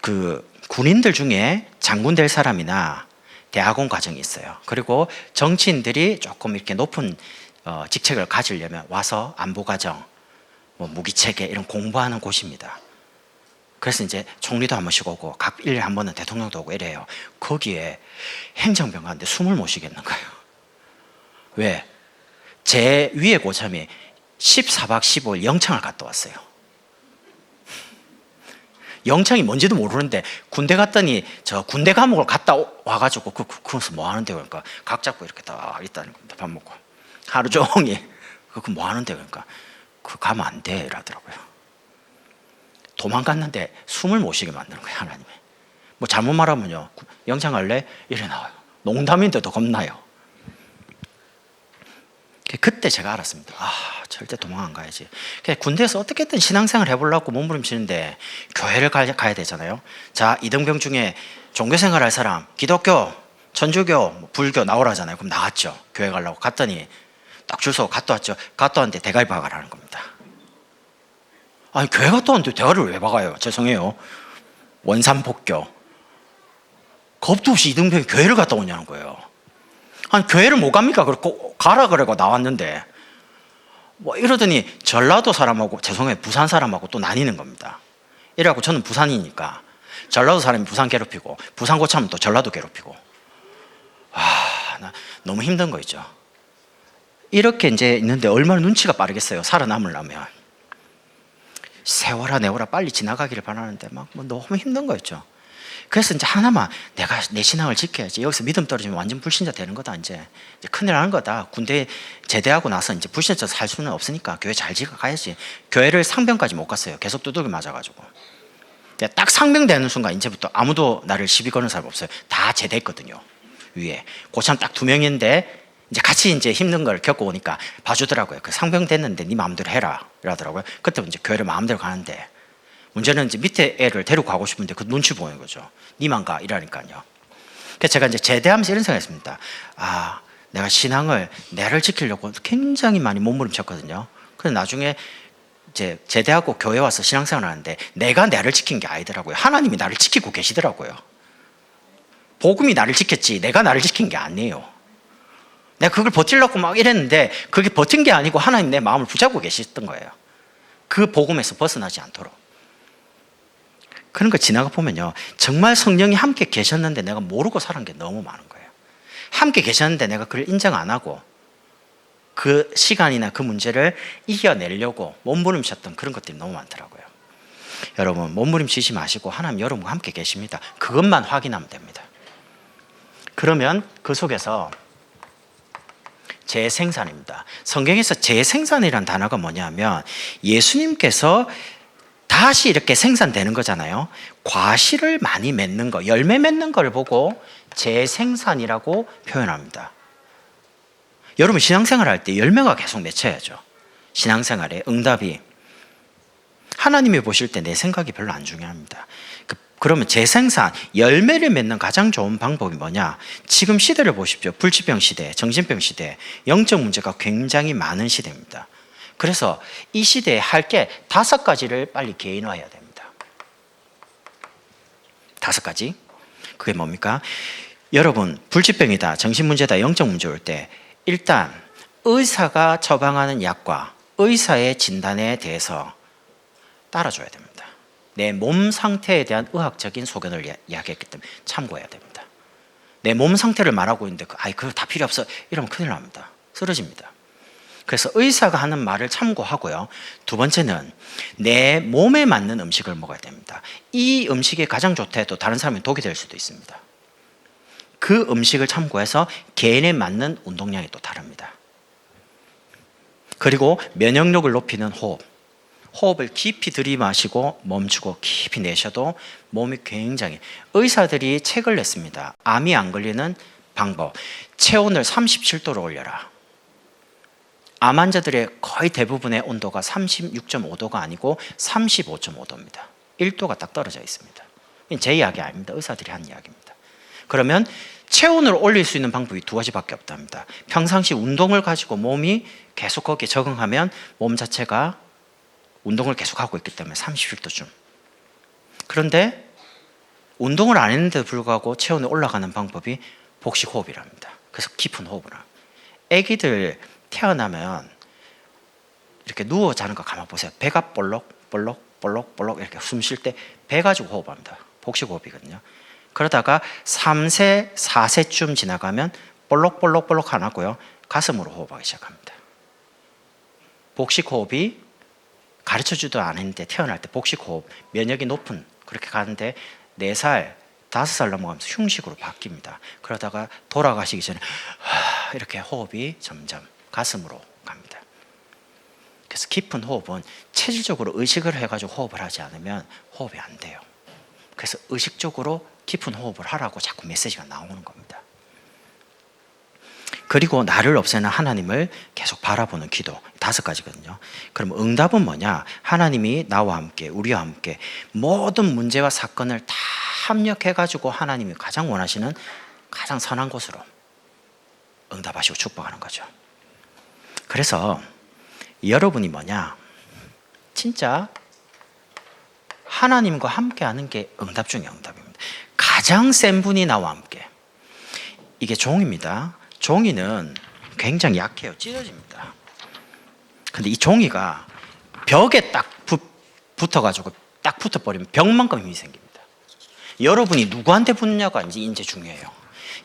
그 군인들 중에 장군 될 사람이나 대학원 과정이 있어요. 그리고 정치인들이 조금 이렇게 높은 직책을 가지려면 와서 안보과정, 뭐 무기체계 이런 공부하는 곳입니다. 그래서 이제 총리도 한 번씩 오고 각 1년에 한 번은 대통령도 오고 이래요. 거기에 행정병 가는데 숨을 못 쉬겠는 거예요. 왜? 제 위에 고참이 14박 15일 영창을 갔다 왔어요. 영창이 뭔지도 모르는데 군대 갔더니 저 군대 감옥을 갔다 와가지고 그것을 뭐 하는데, 그러니까 각 잡고 이렇게 딱 있다는 겁니다. 밥 먹고 하루 종일. 그 뭐 하는데, 그러니까 그 가면 안 돼 이러더라고요. 도망갔는데 숨을 못 쉬게 만드는 거예요, 하나님이. 뭐 잘못 말하면요, 영창 갈래? 이래 나와요. 농담인데도 겁나요. 그때 제가 알았습니다. 절대 도망 안 가야지. 군대에서 어떻게든 신앙생활 해보려고 몸부림치는데 교회를 가야 되잖아요. 자, 이등병 중에 종교생활 할 사람, 기독교, 천주교, 불교 나오라잖아요. 그럼 나갔죠. 교회 가려고 갔더니 딱 줄 서고 갔다 왔죠. 갔다 왔는데 대가리 박아라는 겁니다. 아니, 교회 갔다 왔는데 대가리를 왜 박아요? 죄송해요. 원산폭교. 겁도 없이 이등병이 교회를 갔다 오냐는 거예요. 아니, 교회를 못 갑니까? 그렇고 가라 그래고 나왔는데 뭐 이러더니 전라도 사람하고, 죄송해요, 부산 사람하고 또 나뉘는 겁니다. 이래갖고 저는 부산이니까 전라도 사람이 부산 괴롭히고 부산 고참은 또 전라도 괴롭히고, 나 너무 힘든 거 있죠. 이렇게 이제 있는데 얼마나 눈치가 빠르겠어요. 살아남으려면. 세월아 내월아 빨리 지나가기를 바라는데 막 뭐 너무 힘든 거였죠. 그래서 이제 하나만, 내가 내 신앙을 지켜야지. 여기서 믿음 떨어지면 완전 불신자 되는 거다. 이제 큰일 나는 거다. 군대 제대하고 나서 이제 불신자 살 수는 없으니까 교회 잘 지켜가야지. 교회를 상병까지 못 갔어요. 계속 두들겨 맞아가지고. 딱 상병 되는 순간 이제부터 아무도 나를 시비 거는 사람 없어요. 다 제대했거든요. 위에 고참 딱 2명인데 이제 같이 이제 힘든 걸 겪어오니까 봐주더라고요. 그 상병 됐는데 네 마음대로 해라 이러더라고요. 그때 이제 교회를 마음대로 가는데, 문제는 이제 밑에 애를 데리고 가고 싶은데 그 눈치 보이는 거죠. 니만 가 이러니까요. 그래서 제가 이제 제대하면서 이런 생각했습니다. 내가 신앙을, 내를 지키려고 굉장히 많이 몸부림쳤거든요. 그래서 나중에 이제 제대하고 교회 와서 신앙생활 하는데 내가 나를 지킨 게 아니더라고요. 하나님이 나를 지키고 계시더라고요. 복음이 나를 지켰지 내가 나를 지킨 게 아니에요. 내가 그걸 버틸려고 막 이랬는데 그게 버틴 게 아니고 하나님 내 마음을 붙잡고 계셨던 거예요. 그 복음에서 벗어나지 않도록. 그런 거 지나가 보면요, 정말 성령이 함께 계셨는데 내가 모르고 살은 게 너무 많은 거예요. 함께 계셨는데 내가 그걸 인정 안 하고 그 시간이나 그 문제를 이겨내려고 몸부림쳤던 그런 것들이 너무 많더라고요. 여러분, 몸부림치지 마시고 하나님 여러분과 함께 계십니다. 그것만 확인하면 됩니다. 그러면 그 속에서 재생산입니다. 성경에서 재생산이라는 단어가 뭐냐면 예수님께서 다시 이렇게 생산되는 거잖아요. 과실을 많이 맺는 거, 열매 맺는 걸 보고 재생산이라고 표현합니다. 여러분, 신앙생활 할 때 열매가 계속 맺혀야죠. 신앙생활에 응답이. 하나님이 보실 때 내 생각이 별로 안 중요합니다. 그러면 재생산, 열매를 맺는 가장 좋은 방법이 뭐냐? 지금 시대를 보십시오. 불치병 시대, 정신병 시대, 영적 문제가 굉장히 많은 시대입니다. 그래서 이 시대에 할 게 5가지를 빨리 개인화해야 됩니다. 5가지. 그게 뭡니까? 여러분, 불치병이다, 정신문제다, 영적 문제 올 때 일단 의사가 처방하는 약과 의사의 진단에 대해서 따라줘야 됩니다. 내 몸 상태에 대한 의학적인 소견을 이야기했기 때문에 참고해야 됩니다. 내 몸 상태를 말하고 있는데 그거 다 필요 없어 이러면 큰일 납니다. 쓰러집니다. 그래서 의사가 하는 말을 참고하고요. 두 번째는 내 몸에 맞는 음식을 먹어야 됩니다. 이 음식이 가장 좋다 해도 다른 사람이 독이 될 수도 있습니다. 그 음식을 참고해서 개인에 맞는 운동량이 또 다릅니다. 그리고 면역력을 높이는 호흡. 호흡을 깊이 들이마시고 멈추고 깊이 내셔도 몸이 굉장히, 의사들이 책을 냈습니다. 암이 안 걸리는 방법. 체온을 37도로 올려라. 암 환자들의 거의 대부분의 온도가 36.5도가 아니고 35.5도입니다. 1도가 딱 떨어져 있습니다. 제 이야기 아닙니다. 의사들이 한 이야기입니다. 그러면 체온을 올릴 수 있는 방법이 두 가지밖에 없답니다. 평상시 운동을 가지고 몸이 계속 거기에 적응하면 몸 자체가 운동을 계속 하고 있기 때문에 37도쯤. 그런데 운동을 안 했는데도 불구하고 체온이 올라가는 방법이 복식호흡이랍니다. 그래서 깊은 호흡을 합니다. 아기들 태어나면 이렇게 누워 자는 거 가만 보세요. 배가 볼록 이렇게 숨 쉴 때 배 가지고 호흡합니다. 복식호흡이거든요. 그러다가 3세, 4세쯤 지나가면 볼록 안 하고요. 가슴으로 호흡하기 시작합니다. 복식호흡이 가르쳐주도 않았는데 태어날 때 복식호흡, 면역이 높은 그렇게 가는데 4살, 5살 넘어가면서 흉식으로 바뀝니다. 그러다가 돌아가시기 전에 이렇게 호흡이 점점 가슴으로 갑니다. 그래서 깊은 호흡은 체질적으로 의식을 해가지고 호흡을 하지 않으면 호흡이 안 돼요. 그래서 의식적으로 깊은 호흡을 하라고 자꾸 메시지가 나오는 겁니다. 그리고 나를 없애는 하나님을 계속 바라보는 기도 5가지거든요. 그럼 응답은 뭐냐? 하나님이 나와 함께, 우리와 함께 모든 문제와 사건을 다 합력해가지고 하나님이 가장 원하시는 가장 선한 곳으로 응답하시고 축복하는 거죠. 그래서 여러분이 뭐냐? 진짜 하나님과 함께 하는 게 응답 중에 응답입니다. 가장 센 분이 나와 함께. 이게 종입니다. 종이는 굉장히 약해요. 찢어집니다. 근데 이 종이가 벽에 딱 붙어가지고 딱 붙어버리면 벽만큼 힘이 생깁니다. 여러분이 누구한테 붙느냐가 이제 중요해요.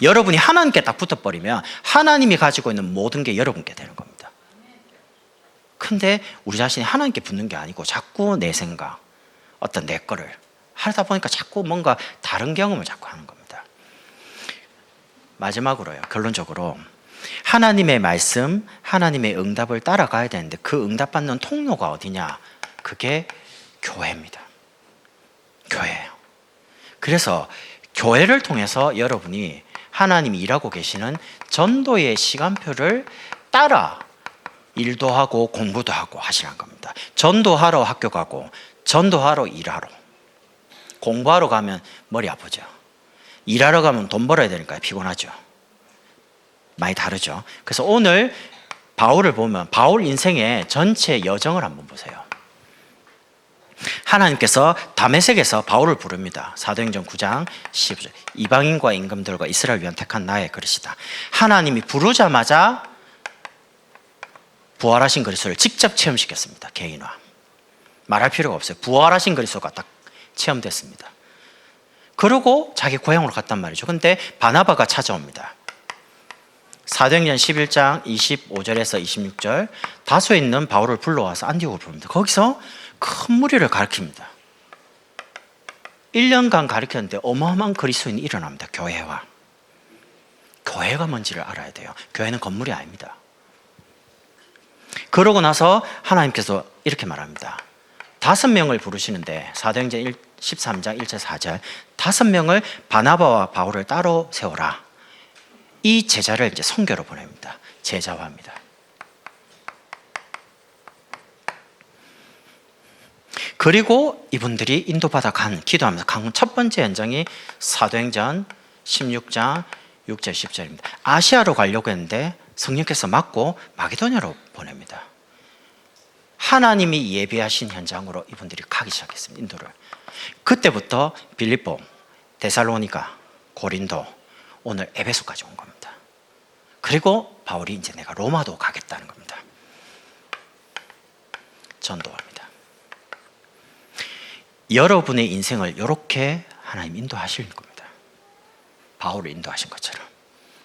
여러분이 하나님께 딱 붙어버리면 하나님이 가지고 있는 모든 게 여러분께 되는 겁니다. 근데 우리 자신이 하나님께 붙는 게 아니고 자꾸 내 생각, 어떤 내 거를 하다 보니까 자꾸 뭔가 다른 경험을 자꾸 하는 겁니다. 마지막으로요, 결론적으로 하나님의 말씀, 하나님의 응답을 따라가야 되는데 그 응답받는 통로가 어디냐? 그게 교회입니다. 교회예요. 그래서 교회를 통해서 여러분이 하나님이 일하고 계시는 전도의 시간표를 따라 일도 하고 공부도 하고 하시라는 겁니다. 전도하러 학교 가고 전도하러 일하러, 공부하러 가면 머리 아프죠. 일하러 가면 돈 벌어야 되니까 피곤하죠. 많이 다르죠. 그래서 오늘 바울을 보면 바울 인생의 전체 여정을 한번 보세요. 하나님께서 다메섹에서 바울을 부릅니다. 사도행전 9장 15절. 이방인과 임금들과 이스라엘 위한 택한 나의 그릇이다. 하나님이 부르자마자 부활하신 그리스도를 직접 체험시켰습니다. 개인화. 말할 필요가 없어요. 부활하신 그리스도가 딱 체험됐습니다. 그러고 자기 고향으로 갔단 말이죠. 근데 바나바가 찾아옵니다. 사도행전 11장 25절에서 26절 다소에 있는 바울을 불러와서 안디옥으로 부릅니다. 거기서 큰 무리를 가르칩니다. 1년간 가르쳤는데 어마어마한 그리스도인이 일어납니다. 교회와. 교회가 뭔지를 알아야 돼요. 교회는 건물이 아닙니다. 그러고 나서 하나님께서 이렇게 말합니다. 5명을 부르시는데 사도행전 13장 1절 4절 5명을 바나바와 바울을 따로 세워라. 이 제자를 이제 선교로 보냅니다. 제자화합니다. 그리고 이분들이 인도받아 기도하면서 간 첫 번째 현장이 사도행전 16장 6절 10절입니다. 아시아로 가려고 했는데 성령께서 막고 마게도냐로 보냅니다. 하나님이 예비하신 현장으로 이분들이 가기 시작했습니다. 인도를. 그때부터 빌립보, 데살로니가, 고린도, 오늘 에베소까지 온 겁니다. 그리고 바울이 이제 내가 로마도 가겠다는 겁니다. 전도합니다. 여러분의 인생을 이렇게 하나님 인도하실 겁니다. 바울을 인도하신 것처럼.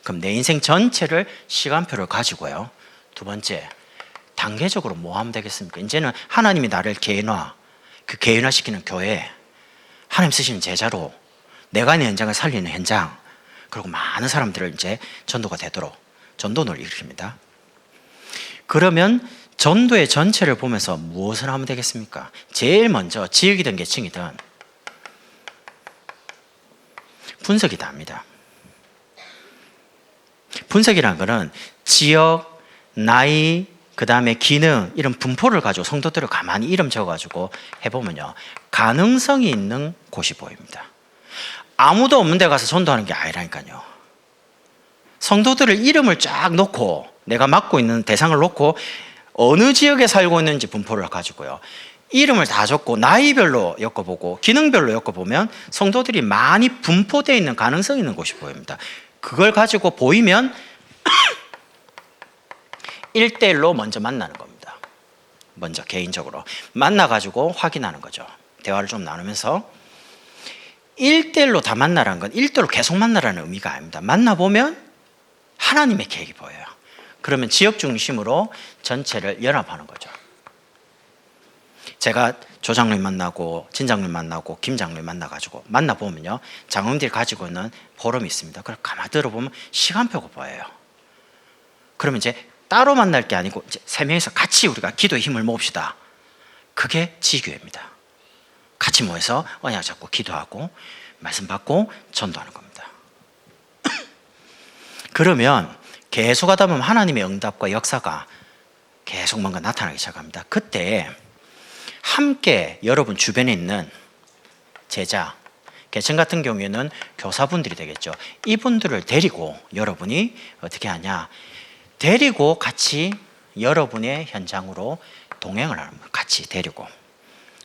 그럼 내 인생 전체를 시간표를 가지고요. 두 번째, 단계적으로 뭐 하면 되겠습니까? 이제는 하나님이 나를 개인화, 그 개인화시키는 교회, 하나님 쓰시는 제자로 내가 내 현장을 살리는 현장, 그리고 많은 사람들을 이제 전도가 되도록 전도를 일으킵니다. 그러면 전도의 전체를 보면서 무엇을 하면 되겠습니까? 제일 먼저 지역이든 계층이든 분석이 다 합니다. 분석이라는 것은 지역, 나이, 그 다음에 기능, 이런 분포를 가지고 성도들을 가만히 이름 적어가지고 해보면요, 가능성이 있는 곳이 보입니다. 아무도 없는 데 가서 전도하는 게 아니라니까요. 성도들을 이름을 쫙 놓고 내가 맡고 있는 대상을 놓고 어느 지역에 살고 있는지 분포를 가지고요, 이름을 다 적고 나이별로 엮어보고 기능별로 엮어보면 성도들이 많이 분포되어 있는 가능성 있는 곳이 보입니다. 그걸 가지고 보이면 1대1로 먼저 만나는 겁니다. 먼저 개인적으로 만나가지고 확인하는 거죠. 대화를 좀 나누면서. 1대1로 다 만나라는 건 1대1로 계속 만나라는 의미가 아닙니다. 만나보면 하나님의 계획이 보여요. 그러면 지역 중심으로 전체를 연합하는 거죠. 제가 조 장로님 만나고 진 장로님 만나고 김 장로님 만나가지고 만나보면요, 장로님들이 가지고 있는 포럼이 있습니다. 그걸 가만히 들어보면 시간표가 보여요. 그러면 이제 따로 만날 게 아니고 이제 세 명이서 같이 우리가 기도의 힘을 모읍시다. 그게 지교회입니다. 같이 모여서 언약 잡고 기도하고 말씀 받고 전도하는 겁니다. 그러면 계속 하다 보면 하나님의 응답과 역사가 계속 뭔가 나타나기 시작합니다. 그때 함께 여러분 주변에 있는 제자, 계층 같은 경우에는 교사분들이 되겠죠. 이분들을 데리고 여러분이 어떻게 하냐, 데리고 같이 여러분의 현장으로 동행을 하는 거예요. 같이 데리고.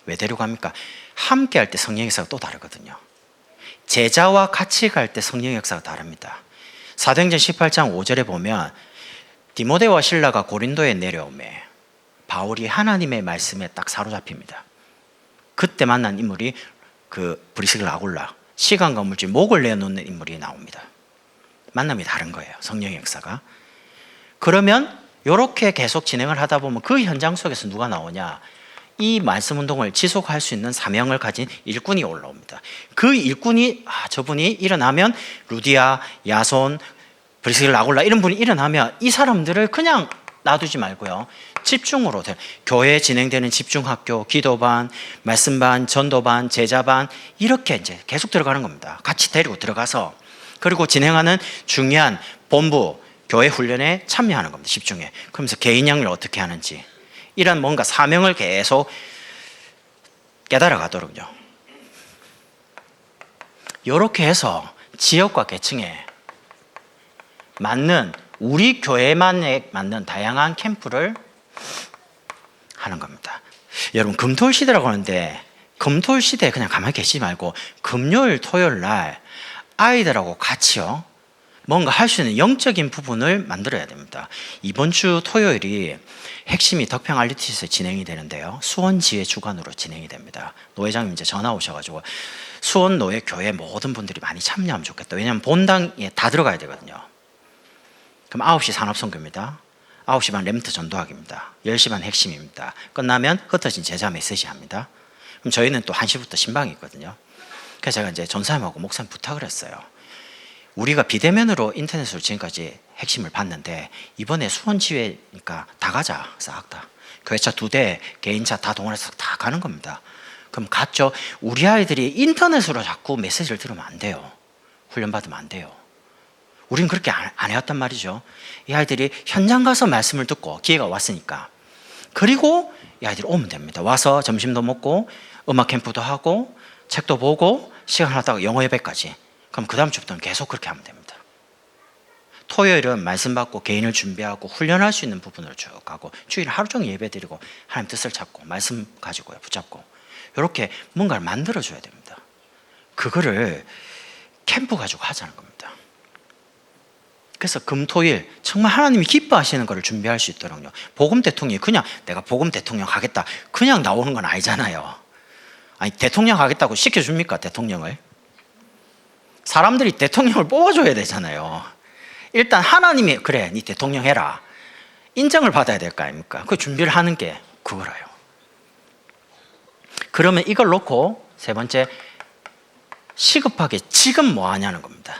왜 데리고 합니까? 함께 할 때 성령 역사가 또 다르거든요. 제자와 같이 갈 때 성령 역사가 다릅니다. 사도행전 18장 5절에 보면 디모데와 실라가 고린도에 내려오매 바울이 하나님의 말씀에 딱 사로잡힙니다. 그때 만난 인물이 그 브리스길라 아굴라, 시간과 물질, 목을 내놓는 인물이 나옵니다. 만남이 다른 거예요, 성령의 역사가. 그러면 이렇게 계속 진행을 하다 보면 그 현장 속에서 누가 나오냐, 이 말씀 운동을 지속할 수 있는 사명을 가진 일꾼이 올라옵니다. 그 일꾼이 저분이 일어나면 루디아, 야손, 브리스길라 아굴라 이런 분이 일어나면 이 사람들을 그냥 놔두지 말고요, 집중으로 교회에 진행되는 집중학교, 기도반, 말씀반, 전도반, 제자반 이렇게 이제 계속 들어가는 겁니다. 같이 데리고 들어가서 그리고 진행하는 중요한 본부 교회 훈련에 참여하는 겁니다. 집중해. 그러면서 개인 양을 어떻게 하는지 이런 뭔가 사명을 계속 깨달아 가도록요. 이렇게 해서 지역과 계층에 맞는 우리 교회만에 맞는 다양한 캠프를 하는 겁니다. 여러분 금토일 시대라고 하는데 금토일 시대에 그냥 가만히 계시지 말고 금요일 토요일 날 아이들하고 같이요 뭔가 할 수 있는 영적인 부분을 만들어야 됩니다. 이번 주 토요일이 핵심이 덕평 RUTC에서 진행이 되는데요, 수원지회 주관으로 진행이 됩니다. 노회장님 이제 전화 오셔가지고 수원 노회 교회 모든 분들이 많이 참여하면 좋겠다. 왜냐하면 본당에 다 들어가야 되거든요. 그럼 9시 산업선교입니다. 9시 반 렘트 전도학입니다. 10시 반 핵심입니다. 끝나면 흩어진 제자 메시지 합니다. 그럼 저희는 또 1시부터 신방이 있거든요. 그래서 제가 이제 전사님하고 목사님 부탁을 했어요. 우리가 비대면으로 인터넷으로 지금까지 핵심을 봤는데 이번에 수원지회니까 다 가자, 싹 다. 교회차 2대, 개인차 다 동원해서 다 가는 겁니다. 그럼 갔죠. 우리 아이들이 인터넷으로 자꾸 메시지를 들으면 안 돼요. 훈련받으면 안 돼요. 우린 그렇게 안 해왔단 말이죠. 이 아이들이 현장 가서 말씀을 듣고 기회가 왔으니까. 그리고 이 아이들이 오면 됩니다. 와서 점심도 먹고 음악 캠프도 하고 책도 보고 시간 하다가 영어 예배까지. 그럼 그 다음 주부터는 계속 그렇게 하면 됩니다. 토요일은 말씀 받고 개인을 준비하고 훈련할 수 있는 부분을 쭉 가고 주일 하루 종일 예배 드리고 하나님 뜻을 찾고 말씀 가지고요 붙잡고 이렇게 뭔가를 만들어줘야 됩니다. 그거를 캠프 가지고 하자는 겁니다. 그래서 금토일 정말 하나님이 기뻐하시는 것을 준비할 수 있도록요. 복음 대통령이 그냥 내가 복음 대통령 하겠다 그냥 나오는 건 아니잖아요. 아니 대통령 하겠다고 시켜줍니까? 대통령을 사람들이 대통령을 뽑아줘야 되잖아요. 일단 하나님이 그래 네 대통령 해라 인정을 받아야 될 거 아닙니까? 그 준비를 하는 게 그거라요. 그러면 이걸 놓고 세 번째, 시급하게 지금 뭐 하냐는 겁니다.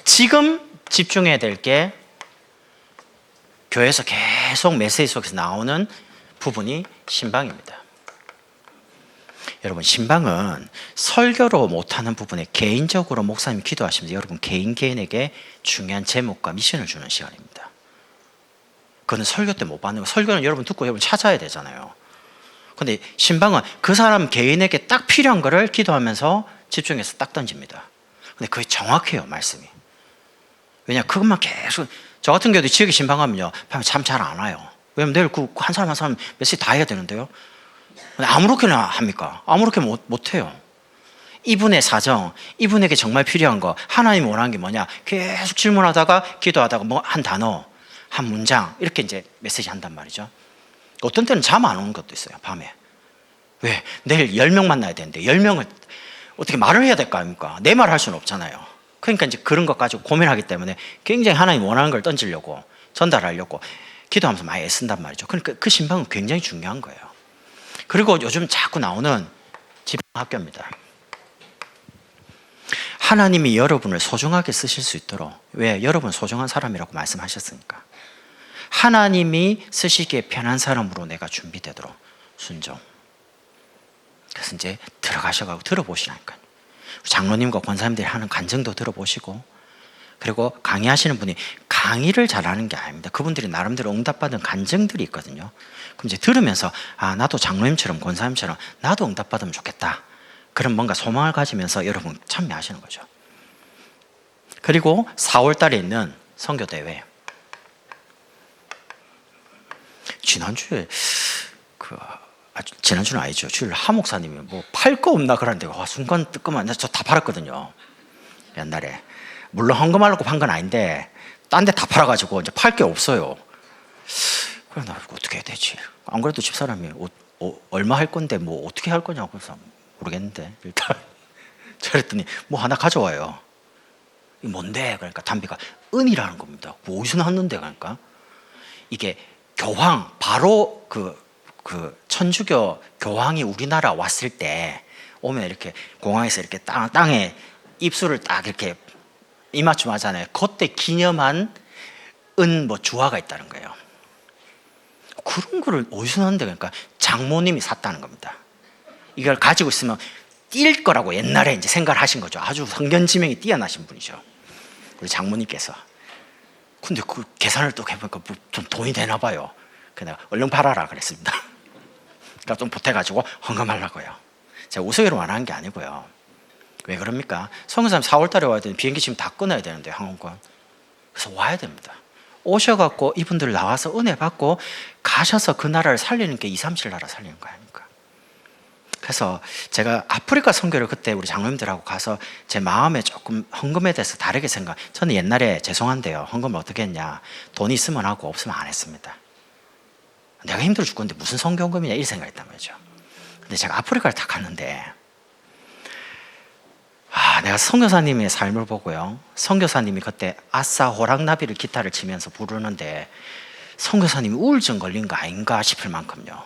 지금 집중해야 될 게 교회에서 계속 메시지 속에서 나오는 부분이 신방입니다. 여러분, 신방은 설교로 못하는 부분에 개인적으로 목사님이 기도하시면서 여러분 개인에게 중요한 제목과 미션을 주는 시간입니다. 그거는 설교 때 못 받는 거. 설교는 여러분 듣고 여러분 찾아야 되잖아요. 근데 신방은 그 사람 개인에게 딱 필요한 거를 기도하면서 집중해서 딱 던집니다. 근데 그게 정확해요, 말씀이. 왜냐, 그것만 계속. 저 같은 경우도 지역에 신방하면요, 참 잘 안 와요. 왜냐면 내일 한 사람 한 사람 메시지 다 해야 되는데요. 근데 아무렇게나 합니까? 아무렇게 못해요. 이분의 사정, 이분에게 정말 필요한 거, 하나님이 원하는 게 뭐냐, 계속 질문하다가 기도하다가 뭐 한 단어, 한 문장, 이렇게 이제 메시지 한단 말이죠. 어떤 때는 잠 안 오는 것도 있어요, 밤에. 왜? 내일 10명 만나야 되는데 10명을 어떻게 말을 해야 될 거 아닙니까? 내 말 할 수는 없잖아요. 그러니까 이제 그런 것 가지고 고민하기 때문에 굉장히 하나님 원하는 걸 던지려고, 전달하려고 기도하면서 많이 애쓴단 말이죠. 그러니까 그 신방은 굉장히 중요한 거예요. 그리고 요즘 자꾸 나오는 집합교입니다. 하나님이 여러분을 소중하게 쓰실 수 있도록, 왜? 여러분 소중한 사람이라고 말씀하셨으니까. 하나님이 쓰시기에 편한 사람으로 내가 준비되도록 순종. 그래서 이제 들어가셔가지고 들어보시라니까요. 장로님과 권사님들이 하는 간증도 들어보시고, 그리고 강의하시는 분이 강의를 잘하는 게 아닙니다. 그분들이 나름대로 응답받은 간증들이 있거든요. 그럼 이제 들으면서 아, 나도 장로님처럼 권사님처럼 나도 응답받으면 좋겠다. 그런 뭔가 소망을 가지면서 여러분 참여하시는 거죠. 그리고 4월 달에 있는 선교대회. 지난주에 지난주는 아니죠. 주일 하 목사님이 뭐 팔 거 없나 그러는데 와, 순간 뜨끔한. 저 다 팔았거든요. 옛날에. 물론 헌금하려고 판 건 아닌데 딴 데 다 팔아가지고 이제 팔 게 없어요. 그래, 나 어떻게 해야 되지? 안 그래도 집사람이 얼마 할 건데 뭐 어떻게 할 거냐고. 그래서 모르겠는데 일단 저랬더니 뭐 하나 가져와요. 이게 뭔데? 그러니까 담배가 은이라는 겁니다. 뭐 어디서 났는데? 그러니까 이게 교황, 바로 그 천주교 교황이 우리나라 왔을 때 오면 이렇게 공항에서 이렇게 땅에 입술을 딱 이렇게 이맞춤 하잖아요. 그때 기념한 은 뭐 주화가 있다는 거예요. 그런 거를 어디서 났는데? 그러니까 장모님이 샀다는 겁니다. 이걸 가지고 있으면 뛸 거라고 옛날에 이제 생각을 하신 거죠. 아주 성견지명이 뛰어나신 분이죠, 우리 장모님께서. 근데 그 계산을 또 해보니까 좀 돈이 되나 봐요. 그래서 내가 얼른 팔아라 그랬습니다. 그러니까 좀 보태가지고 헌금하려고요. 제가 우스개로 말하는 게 아니고요. 왜 그럽니까? 선교사님 4월 달에 와야 되는데 비행기 지금 다 끊어야 되는데, 항공권. 그래서 와야 됩니다. 오셔갖고 이분들 나와서 은혜 받고 가셔서 그 나라를 살리는 게 2, 3칠 나라 살리는 거 아닙니까? 그래서 제가 아프리카 선교를 그때 우리 장로님들하고 가서 제 마음에 조금 헌금에 대해서 다르게 생각. 저는 옛날에 죄송한데요, 헌금을 어떻게 했냐, 돈이 있으면 하고 없으면 안 했습니다. 내가 힘들어 죽겠는데 무슨 선교 헌금이냐, 이 생각했단 말이죠. 근데 제가 아프리카를 딱 갔는데 내가 선교사님의 삶을 보고요, 선교사님이 그때 아싸 호랑나비를 기타를 치면서 부르는데 선교사님이 우울증 걸린 거 아닌가 싶을 만큼요.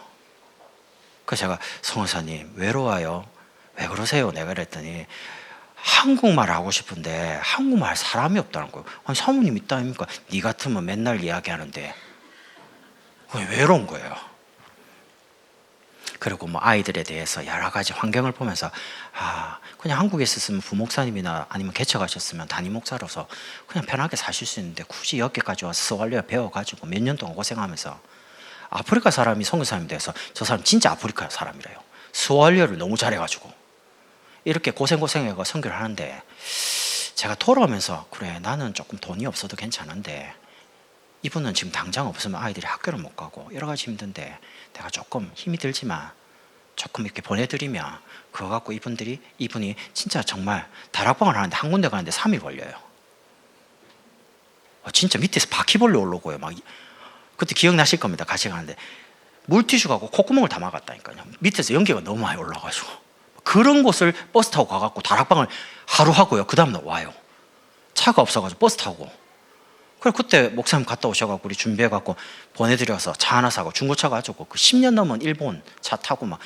그래서 제가 선교사님 외로워요, 왜 그러세요? 내가 그랬더니 한국말 하고 싶은데 한국말 할 사람이 없다는 거예요. 아니, 사모님 있다 아닙니까? 니 같으면 맨날 이야기하는데. 외로운 거예요. 그리고 뭐 아이들에 대해서 여러 가지 환경을 보면서 그냥 한국에 있었으면 부목사님이나 아니면 개척하셨으면 담임 목사로서 그냥 편하게 사실 수 있는데 굳이 여기까지 와서 스왈리아 배워가지고 몇 년 동안 고생하면서 아프리카 사람이 선교사님에 대해서 저 사람 진짜 아프리카 사람이래요. 스왈리아를 너무 잘해가지고 이렇게 고생해서 선교를 하는데, 제가 돌아오면서 그래, 나는 조금 돈이 없어도 괜찮은데 이분은 지금 당장 없으면 아이들이 학교를 못 가고 여러 가지 힘든데 내가 조금 힘이 들지만 조금 이렇게 보내드리면 그거 갖고 이분이 진짜 정말 다락방을 하는데 한 군데 가는데 3일 걸려요. 진짜 밑에서 바퀴벌레 올라오고요. 막 그때 기억나실 겁니다. 같이 가는데 물티슈 갖고 콧구멍을 다 막았다니까요. 밑에서 연기가 너무 많이 올라가지고 그런 곳을 버스 타고 가갖고 다락방을 하루 하고요. 그 다음날 와요. 차가 없어가지고 버스 타고. 그래 그때 목사님 갔다 오셔갖고 우리 준비해갖고 보내드려서 차 하나 사고 중고차 가지고 그 10년 넘은 일본 차 타고 막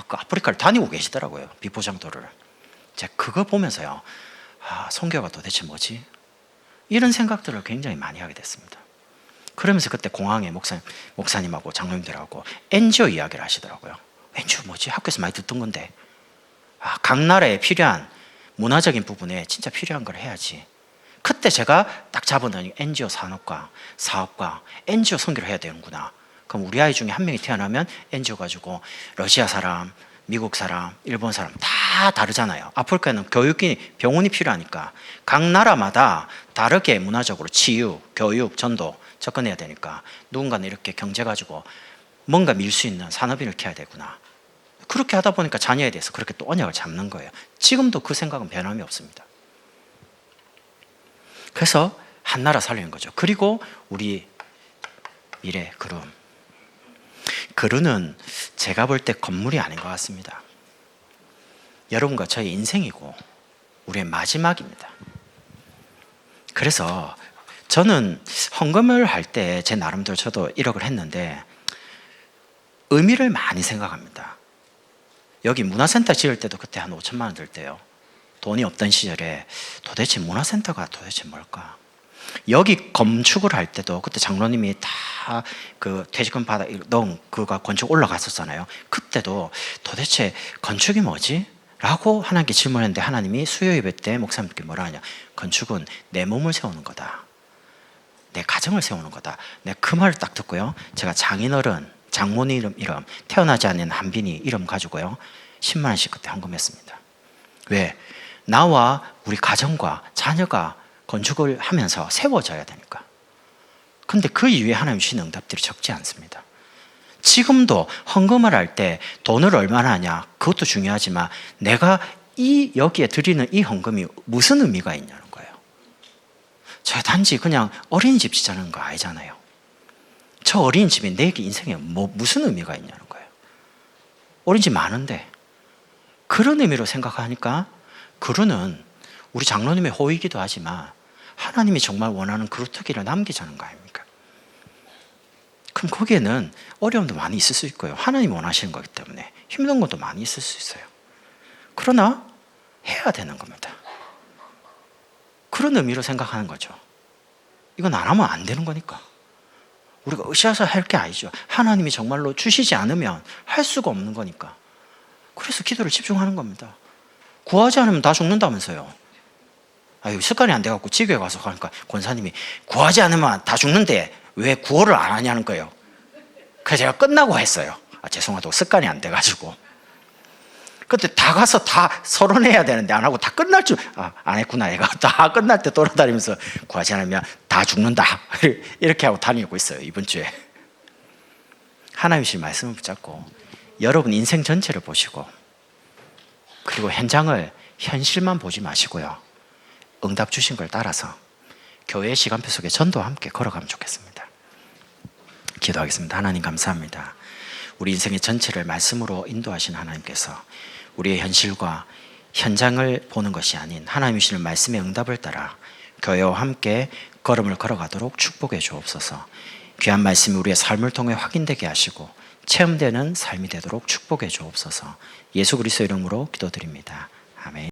그 아프리카를 다니고 계시더라고요. 비포장도를. 제가 그거 보면서요. 선교가 도대체 뭐지? 이런 생각들을 굉장히 많이 하게 됐습니다. 그러면서 그때 공항에 목사님하고 장로님들하고 NGO 이야기를 하시더라고요. NGO 뭐지? 학교에서 많이 듣던 건데 각 나라에 필요한 문화적인 부분에 진짜 필요한 걸 해야지. 그때 제가 딱 잡은 NGO 산업과 사업과 NGO 선교를 해야 되는구나. 그럼 우리 아이 중에 한 명이 태어나면 NGO 가지고 러시아 사람, 미국 사람, 일본 사람 다 다르잖아요. 아프리카에는 교육이 병원이 필요하니까 각 나라마다 다르게 문화적으로 치유, 교육, 전도 접근해야 되니까 누군가는 이렇게 경제 가지고 뭔가 밀 수 있는 산업인을 키워야 되구나. 그렇게 하다 보니까 자녀에 대해서 그렇게 또 언약을 잡는 거예요. 지금도 그 생각은 변함이 없습니다. 그래서 한 나라 살리는 거죠. 그리고 우리 미래 그루는 제가 볼 때 건물이 아닌 것 같습니다. 여러분과 저의 인생이고 우리의 마지막입니다. 그래서 저는 헌금을 할 때 제 나름대로 저도 1억을 했는데 의미를 많이 생각합니다. 여기 문화센터 지을 때도 그때 한 5천만 원 들 때요. 돈이 없던 시절에 도대체 문화센터가 도대체 뭘까? 여기 건축을 할 때도 그때 장로님이 다 그 퇴직금 받아 넣은 그가 건축 올라갔었잖아요. 그때도 도대체 건축이 뭐지? 라고 하나님께 질문했는데 하나님이 수요 예배 때 목사님께 뭐라 하냐? 건축은 내 몸을 세우는 거다. 내 가정을 세우는 거다. 내가 그 말을 딱 듣고요. 제가 장인어른, 장모님 이름, 태어나지 않은 한빈이 이름 가지고요. 10만 원씩 그때 헌금했습니다. 왜? 나와 우리 가정과 자녀가 건축을 하면서 세워져야 되니까. 근데 그 이후에 하나님 주신 응답들이 적지 않습니다. 지금도 헌금을 할 때 돈을 얼마나 하냐 그것도 중요하지만 내가 여기에 드리는 이 헌금이 무슨 의미가 있냐는 거예요. 저 단지 그냥 어린이집 짓자는 거 아니잖아요. 저 어린이집이 내게 인생에 무슨 의미가 있냐는 거예요. 어린이집 많은데 그런 의미로 생각하니까 그루는 우리 장로님의 호의이기도 하지만 하나님이 정말 원하는 그루 특기를 남기자는 거 아닙니까? 그럼 거기에는 어려움도 많이 있을 수 있고요. 하나님이 원하시는 거기 때문에 힘든 것도 많이 있을 수 있어요. 그러나 해야 되는 겁니다. 그런 의미로 생각하는 거죠. 이건 안 하면 안 되는 거니까. 우리가 으쌰서 할 게 아니죠. 하나님이 정말로 주시지 않으면 할 수가 없는 거니까. 그래서 기도를 집중하는 겁니다. 구하지 않으면 다 죽는다면서요. 습관이 안 돼갖고 지교에 가서 하니까 권사님이 구하지 않으면 다 죽는데 왜 구호를 안 하냐는 거예요. 그래서 제가 끝나고 했어요. 죄송하다고 습관이 안 돼가지고. 그때 다 가서 다 서론해야 되는데 안 하고 다 끝날 줄 안 했구나. 얘가 다 끝날 때 돌아다니면서 구하지 않으면 다 죽는다. 이렇게 하고 다니고 있어요. 이번 주에. 하나님의 말씀을 붙잡고 여러분 인생 전체를 보시고 그리고 현실만 보지 마시고요. 응답 주신 걸 따라서 교회의 시간표 속에 전도와 함께 걸어가면 좋겠습니다. 기도하겠습니다. 하나님 감사합니다. 우리 인생의 전체를 말씀으로 인도하신 하나님께서 우리의 현실과 현장을 보는 것이 아닌 하나님이 주시는 말씀의 응답을 따라 교회와 함께 걸음을 걸어가도록 축복해 주옵소서. 귀한 말씀이 우리의 삶을 통해 확인되게 하시고 체험되는 삶이 되도록 축복해 주옵소서. 예수 그리스도 이름으로 기도드립니다. 아멘.